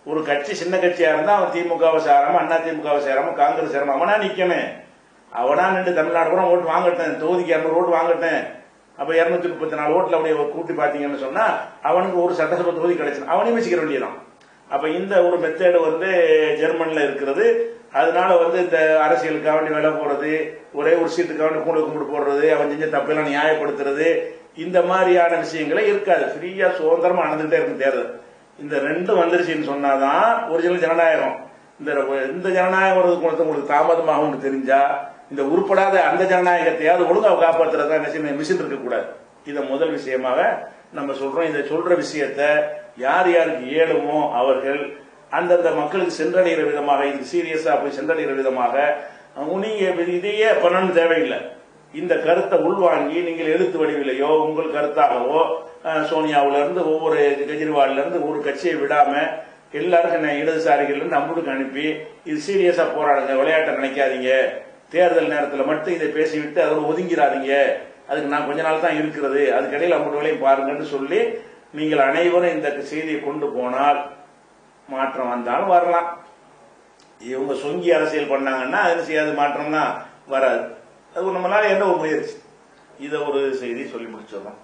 ஒரு கட்சி சின்ன கட்சியா இருந்தா அவன் திமுகவை சேராம, அண்ணா திமுகவை சேராம, காங்கிரஸ் சேராம அவனா நிக்கணும். அவனா நின்று தமிழ்நாடு கூட ஓட்டு வாங்கட்டேன், தொகுதிக்கு 200 ஓட்டு வாங்கட்டேன். அப்ப 234 ஓட்டுல அப்படியே கூட்டி பாத்தீங்கன்னு சொன்னா அவனுக்கு ஒரு சட்டசபை தொகுதி கிடைச்சு அவனையும் வச்சுக்கிற வேண்டியதான். அப்ப இந்த ஒரு மெத்தேடு வந்து ஜெர்மன்ல இருக்கிறது. அதனால வந்து இந்த அரசியலுக்காக வேண்டி வேலை போறது, ஒரே ஒரு சீட்டுக்காக வேண்டி கூட கும்பிட்டு போடுறது, அவன் செஞ்ச தப்பெல்லாம் நியாயப்படுத்துறது, இந்த மாதிரியான விஷயங்களே இருக்காது. ஃப்ரீயா சுதந்திரமா நடந்துகிட்டே இருக்கும் தேர்தல். இந்த 2 வந்துருச்சுன்னு சொன்னாதான் ஒரிஜினல் ஜனநாயகம். இந்த ஜனநாயகம் உங்களுக்கு தாமதமாகும் தெரிஞ்சா இந்த உருப்படாத அந்த ஜனநாயகத்தையாவது ஒழுங்கா காப்பாற்றுறதா மிஷின் இருக்கக்கூடாது. இதை முதல் விஷயமாக நம்ம சொல்றோம். இதை சொல்ற விஷயத்த யார் யாருக்கு ஏழுமோ அவர்கள் அந்தந்த மக்களுக்கு சென்றடைகிற விதமாக, இது சீரியஸா போய் சென்றடைகிற விதமாக நீங்க இதையே பண்ணணும் தேவையில்லை. இந்த கருத்தை உள்வாங்கி நீங்கள் எழுத்து வடிவிலையோ உங்கள் கருத்தாகவோ சோனியாவில இருந்து ஒவ்வொரு கெஜ்ரிவால்ல இருந்து ஒரு கட்சியை விடாம எல்லாருக்கும் இடதுசாரிகள் நம்மளுக்கு அனுப்பி இது சீரியஸா போராடுங்க, விளையாட்டை நினைக்காதீங்க, தேர்தல் நேரத்தில் மட்டும் இதை பேசிவிட்டு அதோட ஒதுங்கிறாதீங்க, அதுக்கு நான் கொஞ்ச நாள் தான் இருக்கிறது, அதுக்கிடையில் நம்மளுடைய வேலையும் பாருங்கன்னு சொல்லி நீங்கள் அனைவரும் இந்த செய்தியை கொண்டு போனால் மாற்றம் வந்தாலும் வரலாம். இவங்க சொங்கி அரசியல் பண்ணாங்கன்னா அது செய்யாது, மாற்றம்னா வராது. அது நம்மளால என்ன ஒரு முயற்சி. இதை ஒரு செய்தி சொல்லி முடிச்சிடலாம்.